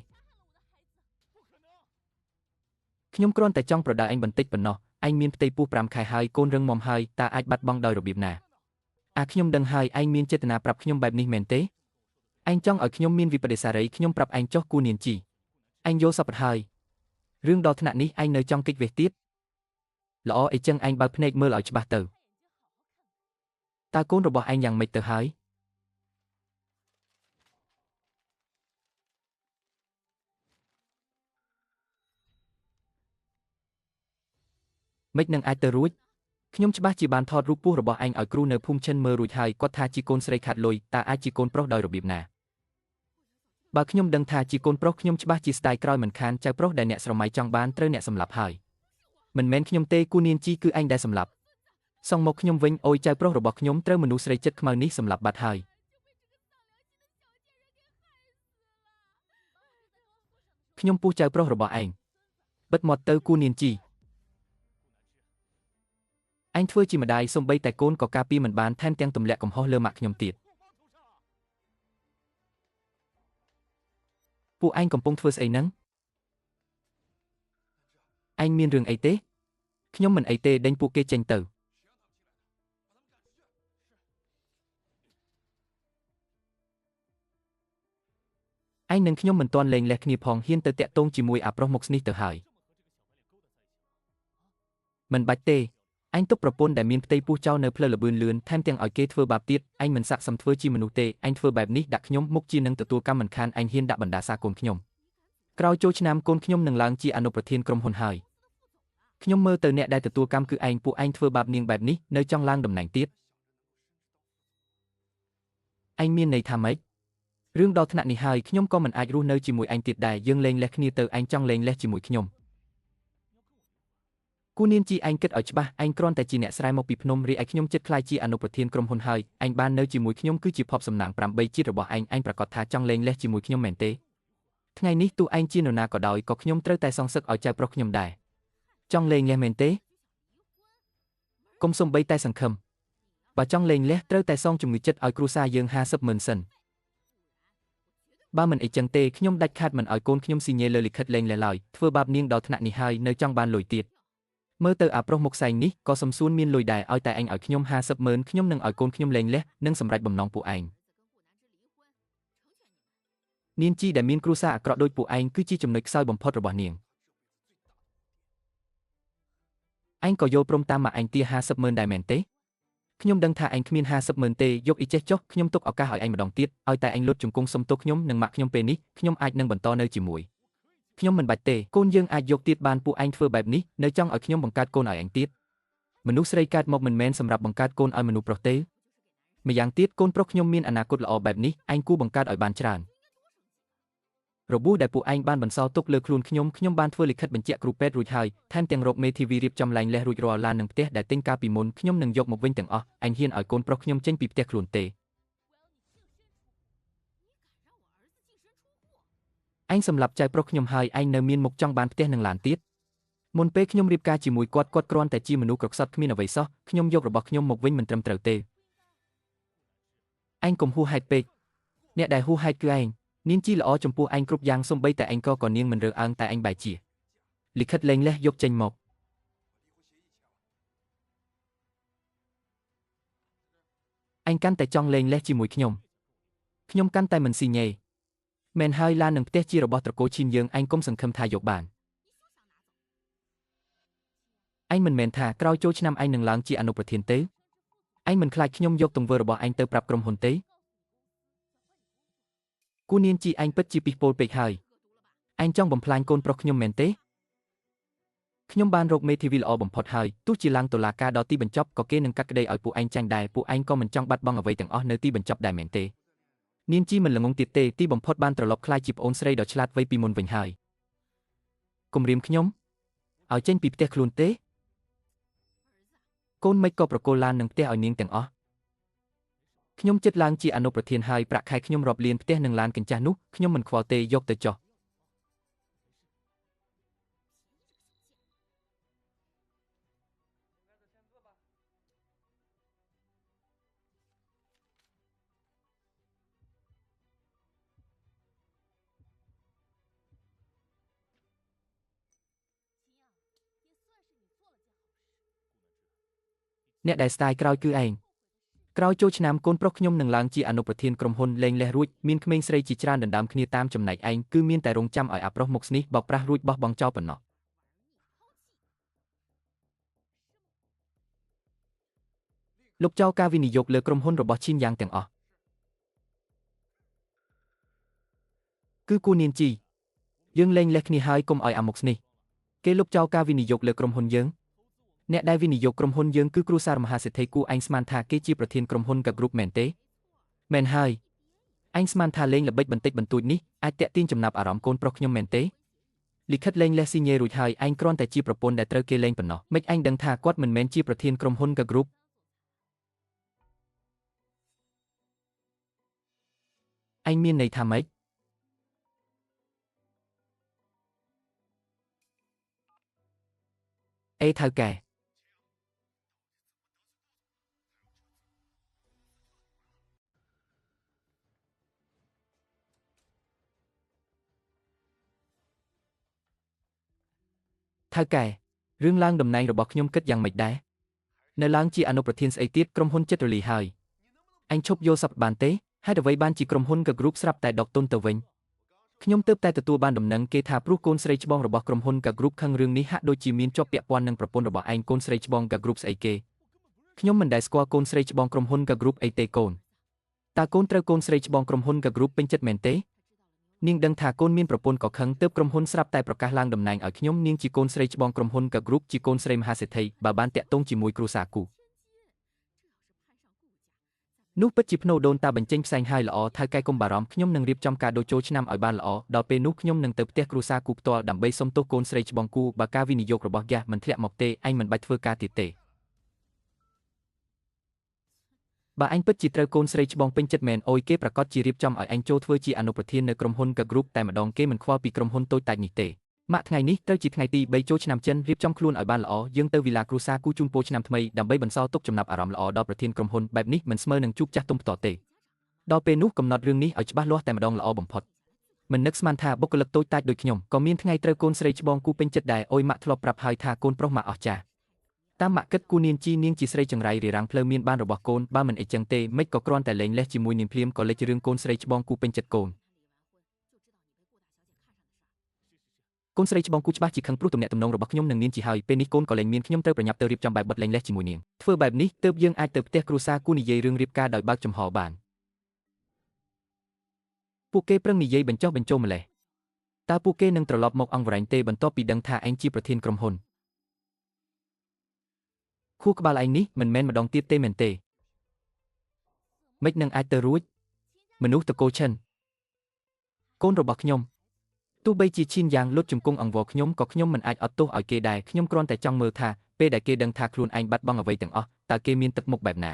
S1: ខ្ញុំគ្រាន់តែចង់ប្រដៅឯងបន្តិចប៉ុណ្ណោះឯងមានផ្ទៃពោះ5ខែហើយកូនរឹងមាំហើយតើអាចបាត់បង់ដោយរបៀបណាខ្ញុំដឹងហើយឯងមានចេតនាប្រាប់ខ្ញុំបែបនេះមែនទេឯងចង់ឲ្យខ្ញុំមានវិបដិសារីខ្ញុំប្រាប់ឯងចុះគូនាងជីឯងយល់សប្តិហើយរឿងដល់ថ្នាក់នេះឯងនៅចង់គេចវេះទៀតល្អអីចឹងឯងបើកភ្នែកមើលឲ្យច្បាស់ទៅតើកូនរបស់ឯងយ៉ាងម៉េចទៅហើយមិននឹងអាចទៅរួចខ្ញុំច្បាស់ជាបានថតរូបពោះរបស់ឯងឲ្យគ្រូនៅភូមិឈិនមើលរួចហើយគាត់ថាជាកូនស្រីខាត់លុយតើអាចជាកូនប្រុសដោយរបៀបណាបើខ្ញុំដឹងថាជាកូនប្រុសខ្ញុំច្បាស់ជាស្ដាយក្រោយមិនខានចៅប្រុសដែលអ្នកស្រមៃចង់បានត្រូវអ្នកសម្លាប់ហើយមិនមែនខ្ញុំទេគូនាងជីគឺឯងដែលសម្លាប់សងមកខ្ញុំវិញអូយចៅប្រុសរបស់ខ្ញុំត្រូវមនុស្សស្រីចិត្តខ្មៅនេះសម្លាប់បាត់ហើយខ្ញុំពុះចៅប្រុសរបស់ឯងបិទមាត់ទៅគូនាងជីឯងធ្វើជាម្ដាយសំបីតែកូនក៏ការពារមិនបានថែមទាំងទម្លាក់កំហុសលើម៉ាក់ខ្ញុំទៀតពួកឯងកំពុងធ្វើស្អីហ្នឹងឯងមានរឿងអីទេខ្ញុំមិនអីទេដេញពួកគេចេញទៅឯងនិងខ្ញុំមិនទាន់លែងលះគ្នាផងហ៊ានទៅតាក់ទងជាមួយអាប្រុសមុខស្នេះទៅហើយមិនបាច់ទេឯងទុកប្រពន្ធដែលមានផ្ទៃពោះចោលនៅផ្លូវលបឿនលឿនថែមទាំងឲ្យគេធ្វើបាបទៀតឯងមិនស័ក្តិសមធ្វើជាមនុស្សទេឯងធ្វើបែបនេះដាក់ខ្ញុំមុខជានឹងទទួលកម្មមិនខានឯងហ៊ានដាក់បណ្ដាសាកូនខ្ញុំក្រោយចូលឆ្នាំកូនខ្ញុំនឹងឡើងជាអនុប្រធានក្រុមហ៊ុនហើយខ្ញុំមើលទៅអ្នកដែលទទួលកម្មគឺឯងពួកឯងធ្វើបាបនាងបែបនេះនៅចង់ឡើងតំណែងទៀតឯងមានន័យថាម៉េចរឿងដល់ថ្នាក់នេះហើយខ្ញុំក៏មិនអាចរស់នៅជាមួយឯងទៀតដែរយើងលែងលះគ្នាទៅឯងចង់លែងលះជាមួយខ្ញុំគូនាងជីឯងគិតឲ្យច្បាស់ឯងគ្រាន់តែជាអ្នកស្រែមកពីភ្នំរីឯខ្ញុំចិត្តខ្លាយជាអនុប្រធានក្រុមហ៊ុនហើយឯងបាននៅជាមួយខ្ញុំគឺជាភ័ព្វសំណាង8ជាតិរបស់ឯងប្រកាសថាចង់លែងលះជាមួយខ្ញុំមែនទេថ្ងៃនេះទោះឯងជានរណាក៏ដោយក៏ខ្ញុំត្រូវតែសងសឹកឲ្យចៅប្រុសខ្ញុំដែរចង់លែងលះមែនទេកុំសំបីតែសង្ឃឹមបើចង់លែងលះត្រូវតែសងជំងឺចិត្តឲ្យគ្រួសារយើង500000សិនបើមិនអីចឹងទេខ្ញុំដាច់ខាតមិនឲ្យកូនខ្ញុំស៊ីញេលើលិខិតលែងលះឡើយធ្វើបាបនាងដល់ថ្នាក់នេះហើយនៅចង់បានលុយទៀតមើលទៅអាប្រុសមុខសែងនេះក៏សំសួនមានលុយដែរឲ្យតែឯងឲ្យខ្ញុំ500000ខ្ញុំនឹងឲ្យកូនខ្ញុំលែងលះនិងសម្រេចបំណងពួកឯងនាងជីដែលមានគ្រួសារអាក្រក់ដូចពួកឯងគឺជាចំណុចខ្សោយបំផុតរបស់នាងឯងក៏យល់ព្រមតាមមកឯងទា500000ដែរមែនទេខ្ញុំដឹងថាឯងគ្មាន500000ទេយកអ៊ីចេះចុះខ្ញុំទុកឱកាសឲ្យឯងម្ដងទៀតឲ្យតែឯងលុតជង្គង់សុំទោសខ្ញុំនិងម៉ាក់ខ្ញុំពេលនេះខ្ញុំអាចនឹងបន្តនៅជាមួយខ្ញុំមិនបាច់ទេកូនយើងអាចយកទៀតបានពួកឯងធ្វើបែបនេះនៅចង់ឲ្យខ្ញុំបង្កើតកូនឲ្យឯងទៀតមនុស្សស្រីកើតមកមិនមែនសម្រាប់បង្កើតកូនឲ្យមនុស្សប្រុសទេម្យ៉ាងទៀតកូនប្រុសខ្ញុំមានអនាគតល្អបែបនេះឯងគួរបង្កើតឲ្យបានច្រើនរបួសដែលពួកឯងបានបន្សល់ទុកលើខ្លួនខ្ញុំបានធ្វើលិខិតបញ្ជាក់គ្រូពេទ្យរួចហើយថែមទាំងរកមេធាវីរៀបចំលែងលះរួចរាល់ឡាននឹងផ្ទះដែលទិញកាលពីមុនខ្ញុំនឹងយកមកវិញទាំងអស់ឯងហ៊ានឲ្យកូនប្រុសខ្ញុំចេញពីផ្ទះខ្លួនទេឯងសម្លាប់ចៅប្រុសខ្ញុំហើយឯងនៅមានមុខចង់បានផ្ទះនឹងឡានទៀតមុនពេលខ្ញុំរៀបការជាមួយគាត់គ្រាន់តែជាមនុស្សក្រខ្សត់គ្មានអ្វីសោះខ្ញុំយករបស់ខ្ញុំមកវិញមិនត្រឹមត្រូវទេឯងកុំហួសហេតុពេកអ្នកដែលហួសហេតុគឺឯងនាងជីល្អចំពោះឯងគ្រប់យ៉ាងសូម្បីតែឯងក៏នាងមិនរើអើងតែឯងបែរជាលិខិតលែងលះយកចេញមកឯងកាន់តែចង់លែងលះជាមួយខ្ញុំកាន់តែមិនស៊ីញេមែនហើយឡាននឹងផ្ទះជារបស់ត្រកូលឈីនយើងឯងកុំសង្ឃឹមថាយកបានឯងមិនមែនថាក្រោយចូលឆ្នាំឯងនឹងឡើងជាអនុប្រធានទេឯងមិនខ្លាចខ្ញុំយកទង្វើរបស់ឯងទៅប្រាប់ក្រុមហ៊ុនទេ គូនាងជីអញពិតជាពិពលពេកហើយអញចង់បំផ្លាញកូនប្រុសខ្ញុំមែនទេខ្ញុំបានរកមេធាវីល្អបំផុតហើយទោះជាឡើងតុលាការដល់ទីបញ្ចប់ក៏គេនឹងកាត់ក្តីឲ្យពួកឯងចាញ់ដែរពួកឯងក៏មិនចង់បាត់បង់អ្វីទាំងអស់នៅទីបញ្ចប់ដែរមែនទេនាងជីមិនល្ងងទៀតទេទីបំផុតបានត្រឡប់ក្លាយជាប្អូនស្រីដ៏ឆ្លាតវៃពីមុនវិញហើយគំរាមខ្ញុំឲ្យចេញពីផ្ទះខ្លួនទេកូនមិនក៏ប្រកូលឡាននឹងផ្ទះឲ្យនាងទាំងអស់ខ្ញុំចិត្តឡើងជាអនុប្រធានហើយប្រាក់ខែខ្ញុំរាប់លានផ្ទះនឹងឡានកញ្ចាស់នោះខ្ញុំមិនខ្វល់ទេយកទៅចោះអ្នកដែលស្ដាយក្រោយគឺឯងក្រោយចូលឆ្នាំកូនប្រុសខ្ញុំនឹងឡើងជាអនុប្រធានក្រុមហ៊ុនលេងលេះរួចមានក្មេងស្រីជាច្រើនដណ្ដើមគ្នាតាមចំណែកឯងគឺមានតែរងចាំឲ្យអាប្រុសមុខស្នេះបោកប្រាស់រួចបោះបង់ចោលប៉ុណ្ណោះលោកចៅការវិនិយោគលើក្រុមហ៊ុនរបស់ឈីនយ៉ាងទាំងអស់គឺគូនាងជីយើងលេងលេះគ្នាហើយកុំឲ្យអាមុខស្នេះគេលោកចៅការវិនិយោគលើក្រុមហ៊ុនយើងអ្នកដែលវិនិយោគក្រុមហ៊ុនយើងគឺគ្រួសារមហាសេដ្ឋីគូឯងស្មានថាគេជាប្រធានក្រុមហ៊ុន Gap Group មែនទេមែនហើយឯងស្មានថាលេងល្បិចបន្តិចបន្តួចនេះអាចតាក់ទាញចំណាប់អារម្មណ៍កូនប្រុសខ្ញុំមែនទេលិខិតលេងលេះស៊ីញេរួចហើយឯងគ្រាន់តែជាប្រពន្ធដែលត្រូវគេលេងប៉ុណ្ណោះមិនឯងដឹងថាគាត់មិនមែនជាប្រធានក្រុមហ៊ុន Gap Group ឯងមានន័យថាម៉េចអេថៅកែថៅកែរឿងឡើងតំណែងរបស់ខ្ញុំគិតយ៉ាងម៉េចដែរនៅឡើងជាអនុប្រធានស្អីទៀតក្រុមហ៊ុនចិត្តរលីហើយអញឈប់យកសັບបានទេហេតុអ្វីបានជាក្រុមហ៊ុន Gap Group ស្រាប់តែដកទុនទៅវិញខ្ញុំទើបតែទទួលបានដំណឹងគេថាព្រោះកូនស្រីច្បងរបស់ក្រុមហ៊ុន Gap Group ខឹងរឿងនេះហាក់ដូចជាមានជាប់ពាក់ព័ន្ធនឹងប្រពន្ធរបស់ឯងកូនស្រីច្បង Gap Group ស្អីគេខ្ញុំមិនដែលស្គាល់កូនស្រីច្បងក្រុមហ៊ុន Gap Group អីទេកូនតើកូនត្រូវកូនស្រីច្បងក្រុមហ៊ុន Gap Group ពេញចិត្តមែនទេនាងដឹងថាកូនមានប្រពន្ធក៏ខឹងទើបក្រុមហ៊ុនស្រាប់តែប្រកាសឡើងតំណែងឲ្យខ្ញុំនាងជាកូនស្រីច្បងក្រុមហ៊ុន Gap Group ជាកូនស្រីមហាសេដ្ឋីបើបានតាក់ទងជាមួយគ្រួសារគូនោះពិតជាភ្នូដូនតាបញ្ចេញផ្សែងហើយល្អថៅកែកុំបារម្ភខ្ញុំនឹងរៀបចំការដូរចូលឆ្នាំឲ្យបានល្អដល់ពេលនោះខ្ញុំនឹងទៅផ្ទះគ្រួសារគូផ្ទាល់ដើម្បីសុំទោសកូនស្រីច្បងគូបើការវិនិយោគរបស់ហ្គាសមិនធ្លាក់មកទេអញមិនបាច់ធ្វើការទៀតទេបើអញពិតជាត្រូវកូនស្រីច្បងពេញចិត្តមែនអុយគេប្រកាសជារៀបចំឲ្យអញចូលធ្វើជាអនុប្រធាននៅក្រុមហ៊ុន Gap Group តែម្ដងគេមិនខ្វល់ពីក្រុមហ៊ុនតូចតាចនេះទេម៉ាក់ថ្ងៃនេះត្រូវជាថ្ងៃទី3ចូលឆ្នាំចិនរៀបចំខ្លួនឲ្យបានល្អយើងទៅវិឡាគ្រួសារគូជូនពរឆ្នាំថ្មីដើម្បីបន្សល់ទុកចំណាប់អារម្មណ៍ល្អដល់ប្រធានក្រុមហ៊ុនបែបនេះមិនស្មើនឹងជួបចាស់ទុំផ្ទាល់ទេដល់ពេលនោះកំណត់រឿងនេះឲ្យច្បាស់លាស់តែម្ដងល្អបំផុតមិននឹកស្មានថាបុគ្គលិកតូចតាចដូចខ្ញុំក៏មានថ្ងៃត្រូវកូនស្រីច្បងគូពេញចិត្តដែរអុយម៉ាក់ធ្លាប់ប្រាប់ហើយថាកូនប្រុសម៉ាក់អស់ចាស់តាមម៉ាក់គិតគូនាងជីនាងជាស្រីចង្រៃរារាំងផ្លូវមានបានរបស់កូនបើមិនអីចឹងទេមិនក៏គ្រាន់តែលេងលេះជាមួយនាងភ្លាមក៏លេចរឿងកូនស្រីច្បងគូពេញចិត្តកូនកូនស្រីច្បងគូច្បាស់ជាខឹងព្រោះទំនាក់ទំនងរបស់ខ្ញុំនឹងនាងជីហើយពេលនេះកូនក៏លែងមានខ្ញុំត្រូវប្រញាប់ទៅរៀបចំបែបបិទលេងលេះជាមួយនាងធ្វើបែបនេះទើបយើងអាចទៅផ្ទះគ្រួសារគូនិយាយរឿងរៀបការដោយបើកចំហបានពួកគេប្រឹងនិយាយបញ្ចុះបញ្ចូលម្លេះតើពួកគេនឹងត្រឡប់មកអង្វរែងទេបន្ទាប់ពីដឹងថាឯងជាប្រធានក្រុមហ៊ុនខួរក្បាលឯងនេះមិនមែនម្ដងទៀតទេមែនទេមិននឹងអាចទៅរួចមនុស្សតកូឈិនកូនរបស់ខ្ញុំទោះបីជាឈីនយ៉ាងលុតជង្គង់អង្វរខ្ញុំក៏ខ្ញុំមិនអាចអត់ទោសឲ្យគេដែរខ្ញុំគ្រាន់តែចង់មើលថាពេលដែលគេដឹងថាខ្លួនឯងបាត់បង់អ្វីទាំងអស់តើគេមានទឹកមុខបែបណា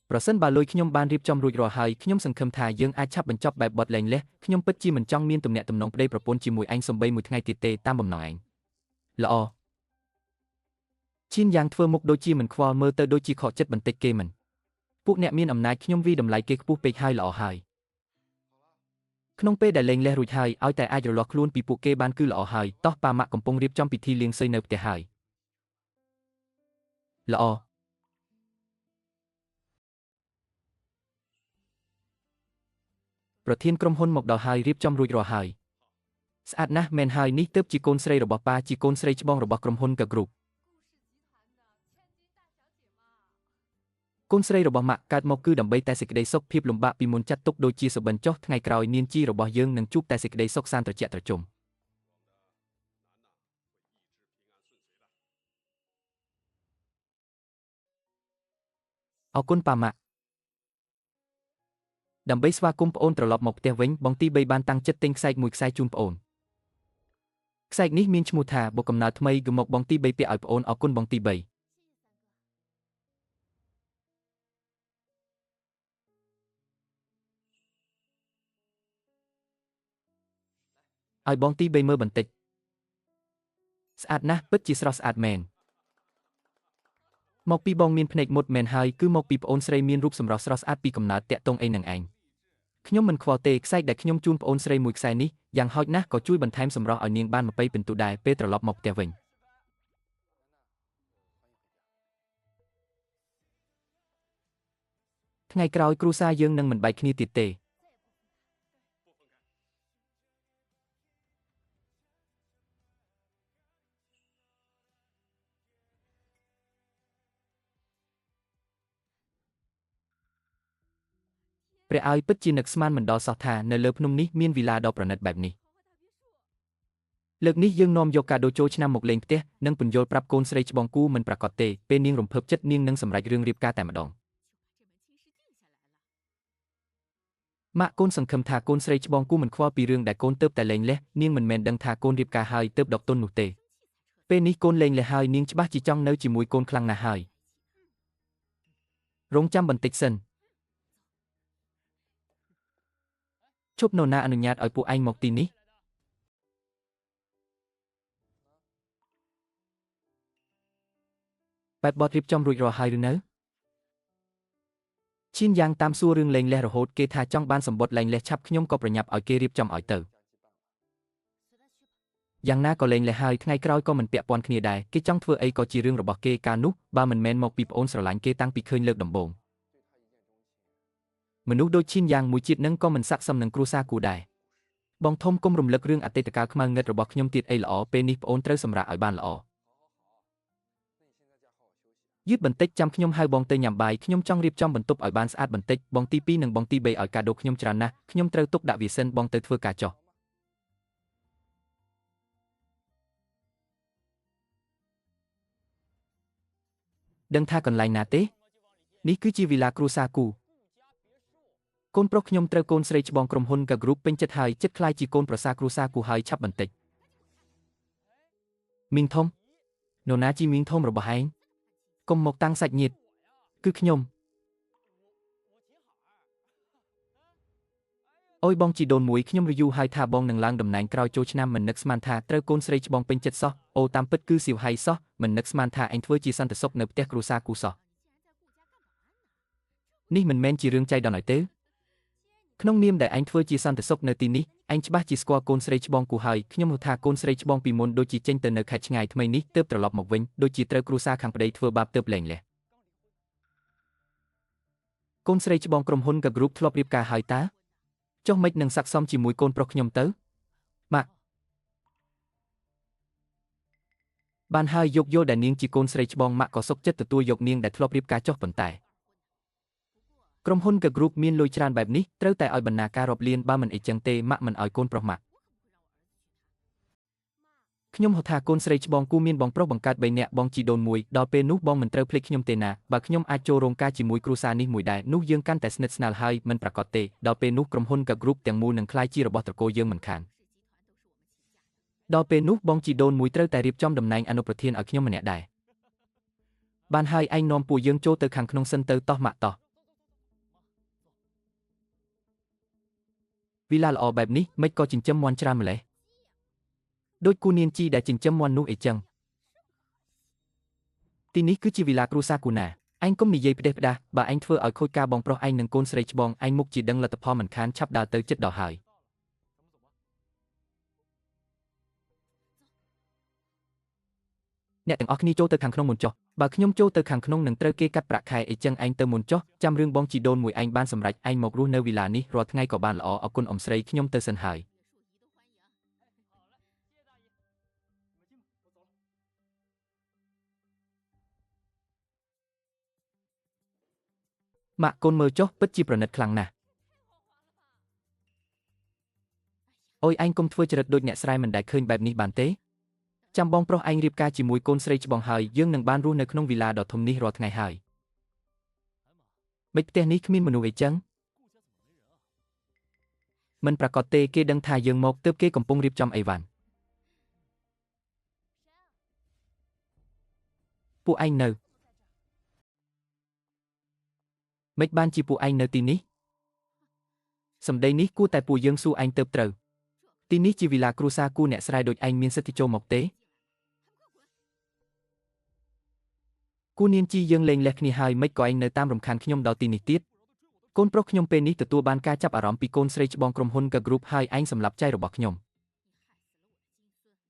S1: ប្រសិនបើលុយខ្ញុំបានរៀបចំរួចរាល់ហើយខ្ញុំសង្ឃឹមថាយើងអាចឆាប់បញ្ចប់បែបបត់លែងលេះខ្ញុំពិតជាមិនចង់មានទំនាក់ទំនងប្តីប្រពន្ធជាមួយឯងសំបីមួយថ្ងៃទៀតទេតាមបំណងឯងល្អឈីនយ៉ាងធ្វើមុខដូចជាមិនខ្វល់មើលទៅដូចជាខកចិត្តបន្តិចគេមិនពួកអ្នកមានអំណាចខ្ញុំវិតម្លៃគេខ្ពស់ពេកហើយល្អហើយក្នុងពេលដែលលេងលេះរួចហើយឲ្យតែអាចរលាស់ខ្លួនពីពួកគេបានគឺល្អហើយតោះប៉ាម៉ាក់កំពុងរៀបចំពិធីលៀងសីនៅផ្ទះហើយល្អប្រធានក្រុមហ៊ុនមកដល់ហើយរៀបចំរួចរាល់ហើយស្អាតណាស់មែនហើយនេះទើបជាកូនស្រីរបស់ប៉ាជាកូនស្រីច្បងរបស់ក្រុមហ៊ុន Gap Group កូនស្រីរបស់ម៉ាក់កើតមកគឺដើម្បីតែសេចក្តីសុខភាពលំបាកពីមុនចាត់ទុកដូចជាសុបិនចុះថ្ងៃក្រោយនាងជីរបស់យើងនឹងជួបតែសេចក្តីសុខសាន្តត្រជាក់ត្រជុំអរគុណប៉ាម៉ាក់ដើម្បីស្វាគមន៍ប្អូនត្រឡប់មកផ្ទះវិញបងទី3បានតាំងចិត្តទិញខ្សែកមួយខ្សែជូនប្អូនខ្សែកនេះមានឈ្មោះថាបុកកំណើតថ្មីគឺមកបងទី3ពាក់ឲ្យប្អូនអរគុណបងទី3ឲ្យបងទី3មើលបន្តិចស្អាតណាស់ពិតជាស្រស់ស្អាតមែនមកពីបងមានភ្នែកមុតមែនហើយគឺមកពីប្អូនស្រីមានរូបសម្រស់ស្រស់ស្អាតពីកំណើតតាក់ទងអីនឹងឯងខ្ញុំមិនខ្វល់ទេខ្សែកដែលខ្ញុំជូនប្អូនស្រីមួយខ្សែនេះយ៉ាងហោចណាស់ក៏ជួយបន្ថែមសម្រស់ឲ្យនាងបាន20ពិន្ទុដែរពេលត្រឡប់មកផ្ទះវិញថ្ងៃក្រោយគ្រួសារយើងនឹងមិនបែកគ្នាទៀតទេព្រះឲ្យពិតជានឹកស្មានមិនដល់សោះថានៅលើភ្នំនេះមានវីឡាដ៏ប្រណិតបែបនេះលើកនេះយើងនាំយកកាដូចូលឆ្នាំមកលេងផ្ទះនិងពន្យល់ប្រាប់កូនស្រីច្បងគូមិនប្រាកដទេពេលនាងរំភើបចិត្តនាងនឹងសម្រេចរឿងរៀបការតែម្ដងម៉ាក់កូនសង្ឃឹមថាកូនស្រីច្បងគូមិនខ្វល់ពីរឿងដែលកូនទៅតែលេងលះនាងមិនមែនដឹងថាកូនរៀបការហើយទៅដកទុននោះទេពេលនេះកូនលេងលះហើយនាងច្បាស់ជាចង់នៅជាមួយកូនខ្លាំងណាស់ហើយរងចាំបន្តិចសិនឈប់នរណាអនុញ្ញាតឲ្យពួកឯងមកទីនេះបែបបទរៀបចំរួចរាល់ហើយឬនៅឈៀនយ៉ាងតាមសួររឿងលេងលះរហូតគេថាចង់បានសម្បត្តិលេងលះឆាប់ខ្ញុំក៏ប្រញាប់ឲ្យគេរៀបចំឲ្យទៅយ៉ាងណាក៏លេងលះហើយថ្ងៃក្រោយក៏មិនពាក់ព័ន្ធគ្នាដែរគេចង់ធ្វើអីក៏ជារឿងរបស់គេកាលនោះបើមិនមែនមកពីប្អូនស្រឡាញ់គេតាំងពីឃើញលើកដំបូងមនុស្សដូចឈៀនយ៉ាងមួយជាតិនឹងក៏មិនស័ក្តិសមនឹងគ្រួសារគូដែរបងធំគុំរំលឹករឿងអតីតកាលខ្មៅងឹតរបស់ខ្ញុំទៀតអីល្អពេលនេះប្អូនត្រូវសម្រាកឲ្យបានល្អយឺតបន្តិចចាំខ្ញុំហៅបងទៅញ៉ាំបាយខ្ញុំចង់រៀបចំបន្ទប់ឲ្យបានស្អាតបន្តិចបងទី2និងបងទី3ឲ្យកាដូខ្ញុំច្រើនណាស់ខ្ញុំត្រូវទុកដាក់វាសិនបងទៅធ្វើការចុះដឹងថាកន្លែងណាទេនេះគឺជាវីឡាគ្រួសារគូកូនប្រុសខ្ញុំត្រូវកូនស្រីច្បងក្រុមហ៊ុនកាគ្រូពេញចិត្តហើយចិត្តខ្លាយជាកូនប្រសារគ្រួសារគូហើយឆាប់បន្តិចមីងធំនរណាជាមីងធំរបស់ឯងកុំមកតាំងសាច់ញាតិគឺខ្ញុំអុយបងជីដូនមួយខ្ញុំរយូរហើយថាបងនឹងឡើងតំណែងក្រោយចូលឆ្នាំមិននឹកស្មានថាត្រូវកូនស្រីច្បងពេញចិត្តសោះអូតាមពិតគឺសៀវហៃសោះមិននឹកស្មានថាឯងធ្វើជាសន្តិសុខនៅផ្ទះគ្រួសារគូសោះនេះមិនមែនជារឿងចៃដន្យទេក្នុងនាមដែលឯងធ្វើជាសន្តិសុខនៅទីនេះឯងច្បាស់ជាស្គាល់កូនស្រីច្បងគូហើយខ្ញុំហៅថាកូនស្រីច្បងពីមុនដូចជាចេញទៅនៅខេត្តឆ្ងាយថ្មីនេះទើបត្រឡប់មកវិញដូចជាត្រូវគ្រួសារខាងប្តីធ្វើបាបទើបលែងលះកូនស្រីច្បងក្រុមហ៊ុនកាគ្រូធ្លាប់រៀបការហើយតាចុះមិននឹងស័ក្តិសមជាមួយកូនប្រុសខ្ញុំទៅម៉ាក់បានហើយយកយល់ដែលនាងជាកូនស្រីច្បងម៉ាក់ក៏សុខចិត្តទទួលយកនាងដែលធ្លាប់រៀបការចុះប៉ុន្តែក្រុមហ៊ុនកាគ្រូមានលុយច្រើនបែបនេះត្រូវតែឲ្យបណ្ណាការរាប់លានបើមិនអីចឹងទេម៉ាក់មិនឲ្យកូនប្រុសម៉ាក់ខ្ញុំហៅថាកូនស្រីច្បងគូមានបងប្រុសបង្កើត3នាក់បងជីដូនមួយដល់ពេលនោះបងមិនត្រូវភ្លេចខ្ញុំទេណាបើខ្ញុំអាចចូលរោងការជាមួយគ្រួសារនេះមួយដែរនោះយើងកាន់តែស្និទ្ធស្នាលហើយមិនប្រកាសទេដល់ពេលនោះក្រុមហ៊ុនកាគ្រូទាំងមូលនឹងក្លាយជារបស់ត្រកូលយើងមិនខានដល់ពេលនោះបងជីដូនមួយត្រូវតែរៀបចំតំណែងអនុប្រធានឲ្យខ្ញុំម្នាក់ដែរបានហើយឯងនាំពួកយើងចូលទៅខាងក្នុងសិនទៅតោះម៉ាក់តោះវីឡាល្អបែបនេះមិនក៏ចិញ្ចឹមមាន់ច្រើនម្លេះដូចគូនាងជីដែលចិញ្ចឹមមាន់នោះអីចឹងទីនេះគឺជាវីឡាគ្រួសារគូណាឯងកុំនិយាយផ្ដេសផ្ដាសបើឯងធ្វើឲ្យខូចការបងប្រុសឯងនិងកូនស្រីច្បងឯងមុខជាដឹងលទ្ធផលមិនខានឆាប់ដើរទៅចិត្តដល់ហើយអ្នកទាំងអស់គ្នាចូលទៅខាងក្នុងមុនចុះបើខ្ញុំចូលទៅខាងក្នុងនឹងត្រូវគេកាត់ប្រាក់ខែអីចឹងឯងទៅមុនចុះចាំរឿងបងជីដូនមួយឯងបានសម្រេចឯងមករស់នៅវីឡានេះរាល់ថ្ងៃក៏បានល្អអរគុណអ៊ំស្រីខ្ញុំទៅសិនហើយ ម៉ាក់កូនមើលចុះពិតជាប្រណិតខ្លាំងណាស់អូយអញកុំធ្វើចរិតដូចអ្នកស្រែមិនដែលឃើញបែបនេះបានទេចាំបងប្រុសឯងរៀបការជាមួយកូនស្រីច្បងហើយយើងនឹងបានរស់នៅក្នុងវីឡាដ៏ធំនេះរាល់ថ្ងៃហើយមិនផ្ទះនេះគ្មានមនុស្សអីចឹងមិនប្រកាសទេគេដឹងថាយើងមកទើបគេកំពុងរៀបចំអីវ៉ាន់ពួកឯងនៅមិនបានជាពួកឯងនៅទីនេះសម្ដីនេះគួរតែពួកយើងសួរឯងទៅត្រូវទីនេះជាវីឡាគ្រួសារគូអ្នកស្រែដូចឯងមានសិទ្ធិចូលមកទេគូនាងជីយើងលែងលះគ្នាហើយមិនក៏ឯងនៅតាមរំខានខ្ញុំដល់ទីនេះទៀតកូនប្រុសខ្ញុំពេលនេះទទួលបានការចាប់អារម្មណ៍ពីកូនស្រីច្បងក្រុមហ៊ុន G Group ហើយឯងសម្លាប់ចៅរបស់ខ្ញុំ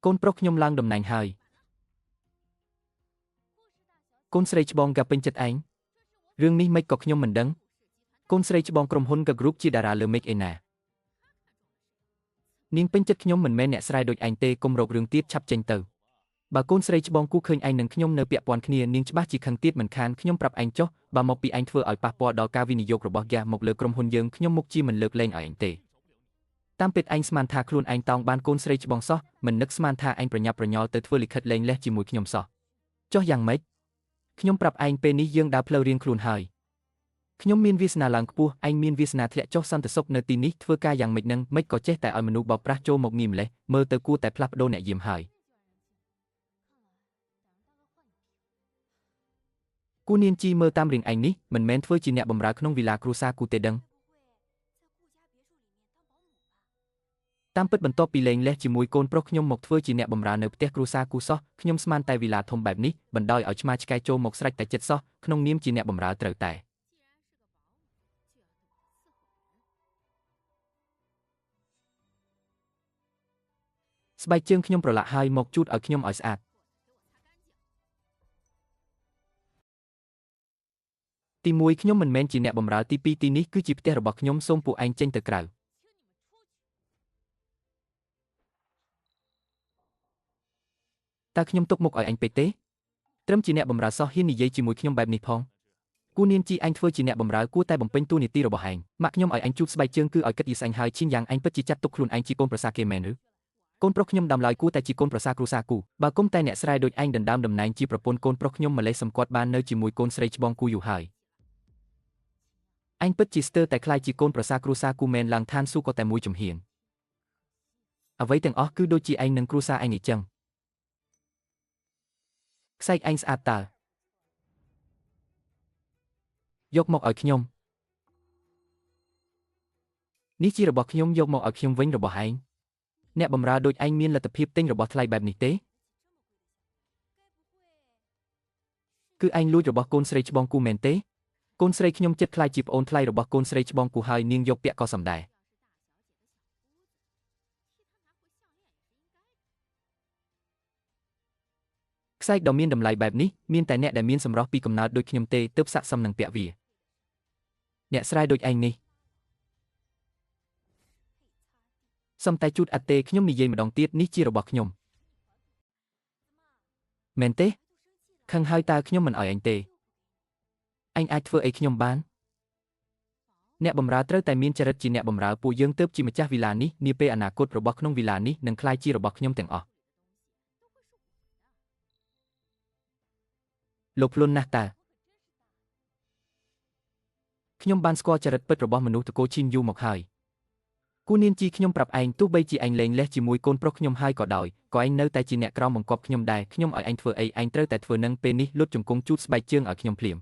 S1: កូនប្រុសខ្ញុំឡើងតំណែងហើយកូនស្រីច្បងក៏ពេញចិត្តឯងរឿងនេះមិនក៏ខ្ញុំមិនដឹងកូនស្រីច្បងក្រុមហ៊ុន G Group ជាតារាលើមេឃឯណានាងពេញចិត្តខ្ញុំមិនមែនអ្នកស្រែដូចឯងទេកុំរករឿងទៀតឆាប់ចេញទៅបើកូនស្រីច្បងគូឃើញឯងនិងខ្ញុំនៅពាក់ព័ន្ធគ្នានាងច្បាស់ជាខឹងទៀតមិនខានខ្ញុំប្រាប់ឯងចុះបើមកពីឯងធ្វើឲ្យប៉ះពាល់ដល់ការវិនិយោគរបស់ហ្គាមកលើក្រុមហ៊ុនយើងខ្ញុំមុខជាមិនលើកលែងឲ្យឯងទេតាមពិតឯងស្មានថាខ្លួនឯងតោងបានកូនស្រីច្បងសោះមិននឹកស្មានថាឯងប្រញាប់ប្រញាល់ទៅធ្វើលិខិតលែងលះជាមួយខ្ញុំសោះចុះយ៉ាងម៉េចខ្ញុំប្រាប់ឯងពេលនេះយើងដើរផ្លូវរៀងខ្លួនហើយខ្ញុំមានវាសនាឡើងខ្ពស់ឯងមានវាសនាធ្លាក់ចុះសន្តិសុខនៅទីនេះធ្វើការយ៉ាងម៉េចនឹងមិនក៏ចេះតែឲ្យមនុស្សបោកប្រាស់ចូលមកងីម្លេះមើលទៅគួរតែផ្លាស់ប្ដូរអ្នកយាមហើយគូនាងជីមើលតាមរៀងឯងនេះមិនមែនធ្វើជាអ្នកបម្រើក្នុងវីឡាគ្រួសារគូទេដឹងតាមពិតបន្ទាប់ពីលែងលះជាមួយកូនប្រុសខ្ញុំមកធ្វើជាអ្នកបម្រើនៅផ្ទះគ្រួសារគូសោះខ្ញុំស្មានតែវីឡាធំបែបនេះបណ្ដោយឲ្យឆ្មាឆ្កែចូលមកស្រេចតែចិត្តសោះក្នុងនាមជាអ្នកបម្រើត្រូវតែស្បែកជើងខ្ញុំប្រឡាក់ហើយមកជូតឲ្យខ្ញុំឲ្យស្អាតទី1ខ្ញុំមិនមែនជាអ្នកបម្រើទី2ទីនេះគឺជាផ្ទះរបស់ខ្ញុំសូមពួកឯងចេញទៅក្រៅតើខ្ញុំទុកមុខឲ្យឯងពេកទេត្រឹមជាអ្នកបម្រើសោះហ៊ាននិយាយជាមួយខ្ញុំបែបនេះផងគូនាងជីឯងធ្វើជាអ្នកបម្រើគួរតែបំពេញតួនាទីរបស់ឯងម៉ាក់ខ្ញុំឲ្យឯងជូតស្បែកជើងគឺឲ្យគិតយីស្អែងហើយឈីងយ៉ាងឯងពិតជាចាត់ទុកខ្លួនឯងជាកូនប្រសាគេមែនឬកូនប្រុសខ្ញុំដើមឡើយគួរតែជាកូនប្រសាគ្រួសារគូបើគុំតែអ្នកស្រែដូចឯងដណ្ដើមតំណែងជាប្រពន្ធកូនប្រុសខ្ញុំម្លេះសម្គាត់បាននៅជាមួយកូនស្រីច្បងគូយូរហើយឯងពិតជាស្ទើរតែខ្លាយជាកូនប្រសាគ្រួសារគូមែនឡើងឋានសួគ៌ក៏តែមួយជំហានអ្វីទាំងអស់គឺដូចជាឯងនឹងគ្រួសារឯងនេះចឹងខ្សែកឯងស្អាតតើយកមកឲ្យខ្ញុំនេះជារបស់ខ្ញុំយកមកឲ្យខ្ញុំវិញរបស់ឯងអ្នកបម្រើដូចឯងមានលទ្ធភាពទិញរបស់ថ្លៃបែបនេះទេគឺឯងលួចរបស់កូនស្រីច្បងគូមែនទេកូនស្រីខ្ញុំចិត្តខ្លាចជាប្អូនថ្លៃរបស់កូនស្រីច្បងគូហើយនាងយកពាក់ក៏សំដែរខ្សែកដ៏មានតម្លៃបែបនេះមានតែអ្នកដែលមានសម្រស់ពីកំណើតដូចខ្ញុំទេទើបស័ក្តិសមនឹងពាក់វាអ្នកស្រែដូចឯងនេះសុំតែជូតអត់ទេខ្ញុំនិយាយម្ដងទៀតនេះជារបស់ខ្ញុំមែនទេខឹងហើយតើខ្ញុំមិនឲ្យឯងទេឯងអាចធ្វើអីខ្ញុំបានអ្នកបម្រើត្រូវតែមានចរិតជាអ្នកបម្រើពួកយើងទើបជាម្ចាស់វីឡានេះនាពេលអនាគតរបស់ក្នុងវីឡានេះនឹងក្លាយជារបស់ខ្ញុំទាំងអស់លោកភ្លុនណាស់តើខ្ញុំបានស្គាល់ចរិតពិតរបស់មនុស្សតកូឈីនយូមកហើយគូនាងជីខ្ញុំប្រាប់ឯងទោះបីជាឯងលែងលះជាមួយកូនប្រុសខ្ញុំហើយក៏ដោយក៏ឯងនៅតែជាអ្នកក្រោមបង្គាប់ខ្ញុំដែរខ្ញុំឲ្យឯងធ្វើអីឯងត្រូវតែធ្វើនឹងពេលនេះលុតជង្គង់ជូតស្បែកជើងឲ្យខ្ញុំភ្លាម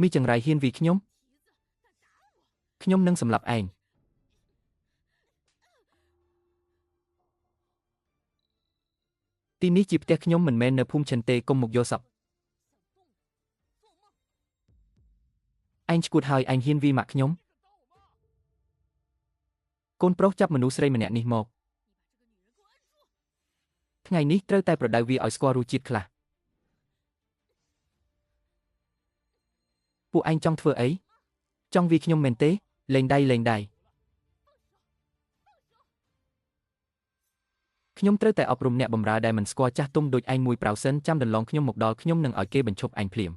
S1: មីចង្រៃហ៊ានវីខ្ញុំនឹងសម្លាប់ឯងទីនេះជាផ្ទះខ្ញុំមិនមែននៅភូមិឈិនទេកុំមកយកសពឯងឈួតហើយឯងហ៊ានវីម៉ាក់ខ្ញុំកូនប្រុសចាប់មនុស្សស្រីម្នាក់នេះមកថ្ងៃនេះត្រូវតែប្រដៅវាឲ្យស្គាល់រសជាតិខ្លះ ពួកឯងចង់ធ្វើអីចង់វាខ្ញុំមែនទេលេងដៃខ្ញុំត្រូវតែអប់រំអ្នកបម្រើដែលមិនស្គាល់ចាស់ទុំដូចឯងមួយប្រោសិនចាំដន្លងខ្ញុំមកដល់ខ្ញុំនឹងឲ្យគេបញ្ឈប់ឯងភ្លាម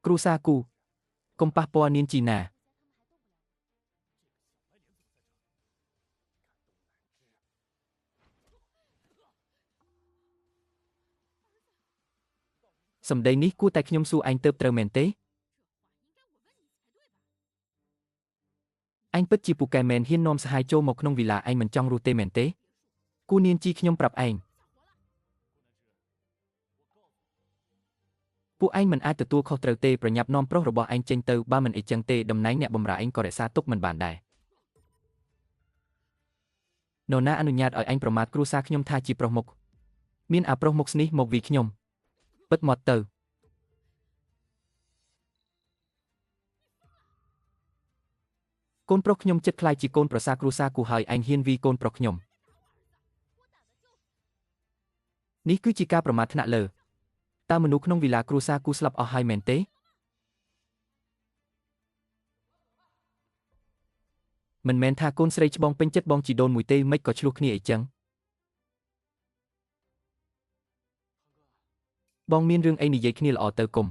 S1: គ្រូសាគូកុំប៉ះពាល់នាងជីណាសម្ដីនេះគួរតែខ្ញុំសួរឯងទៅត្រូវមែនទេឯងពិតជាពូកែមែនហ៊ាននាំសហាយចូលមកក្នុងវិឡាឯងមិនចង់រស់ទេមែនទេគូនាងជីខ្ញុំប្រាប់ឯងពួកឯងមិនអាចទទួលខុសត្រូវទេប្រញាប់នាំប្រុសរបស់ឯងចេញទៅបើមិនអីចឹងទេតំណែងអ្នកបម្រើឯងក៏រក្សាទុកមិនបានដែរនរណាអនុញ្ញាតឲ្យឯងប្រមាថគ្រួសារខ្ញុំថាជាប្រុសមុខមានអាប្រុសមុខស្នេះមកវីខ្ញុំពិតមកទៅកូនប្រុសខ្ញុំចិត្តខ្លាចជាកូនប្រសាគ្រួសារគូហើយឯងហ៊ានវីកូនប្រុសខ្ញុំនេះគឺជាការប្រមាថថ្នាក់លើតើមនុស្សក្នុងវិឡាគ្រួសារគូស្លាប់អស់ហើយមែនទេមិនមែនថាកូនស្រីច្បងពេញចិត្តបងជីដូនមួយទេមិនក៏ឆ្លោះគ្នាអីចឹងបងមានរឿងអីនិយាយគ្នាល្អទៅគុំ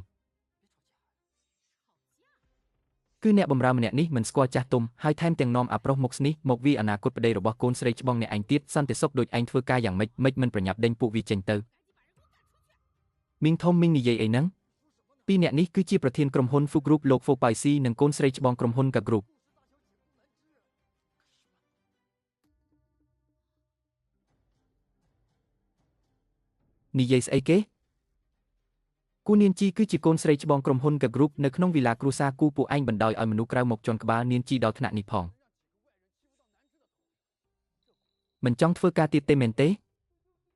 S1: គឺអ្នកបម្រើម្នាក់នេះមិនស្គាល់ចាស់ទុំហើយថែមទាំងនាំអាប្រុសមុខស្នេះមកវាអនាគតប្តីរបស់កូនស្រីច្បងអ្នកឯងទៀតសន្តិសុខដូចឯងធ្វើការយ៉ាងម៉េចមិនប្រញាប់ដេញពួកវាចេញទៅមីងធំមីងនិយាយអីហ្នឹងពីរអ្នកនេះគឺជាប្រធានក្រុមហ៊ុន Food Group លោក Fopaisi និងកូនស្រីច្បងក្រុមហ៊ុន Ka Group និយាយស្អីគេគូនាងជីគឺជាកូនស្រីច្បងក្រុមហ៊ុន Ka Group នៅក្នុងវិឡាគ្រួសារគូពួកឯងបណ្ដោយឲ្យមនុស្សក្រៅមកជន់ក្បាលនាងជីដល់ថ្នាក់នេះផងមិនចង់ធ្វើការទៀតទេមែនទេ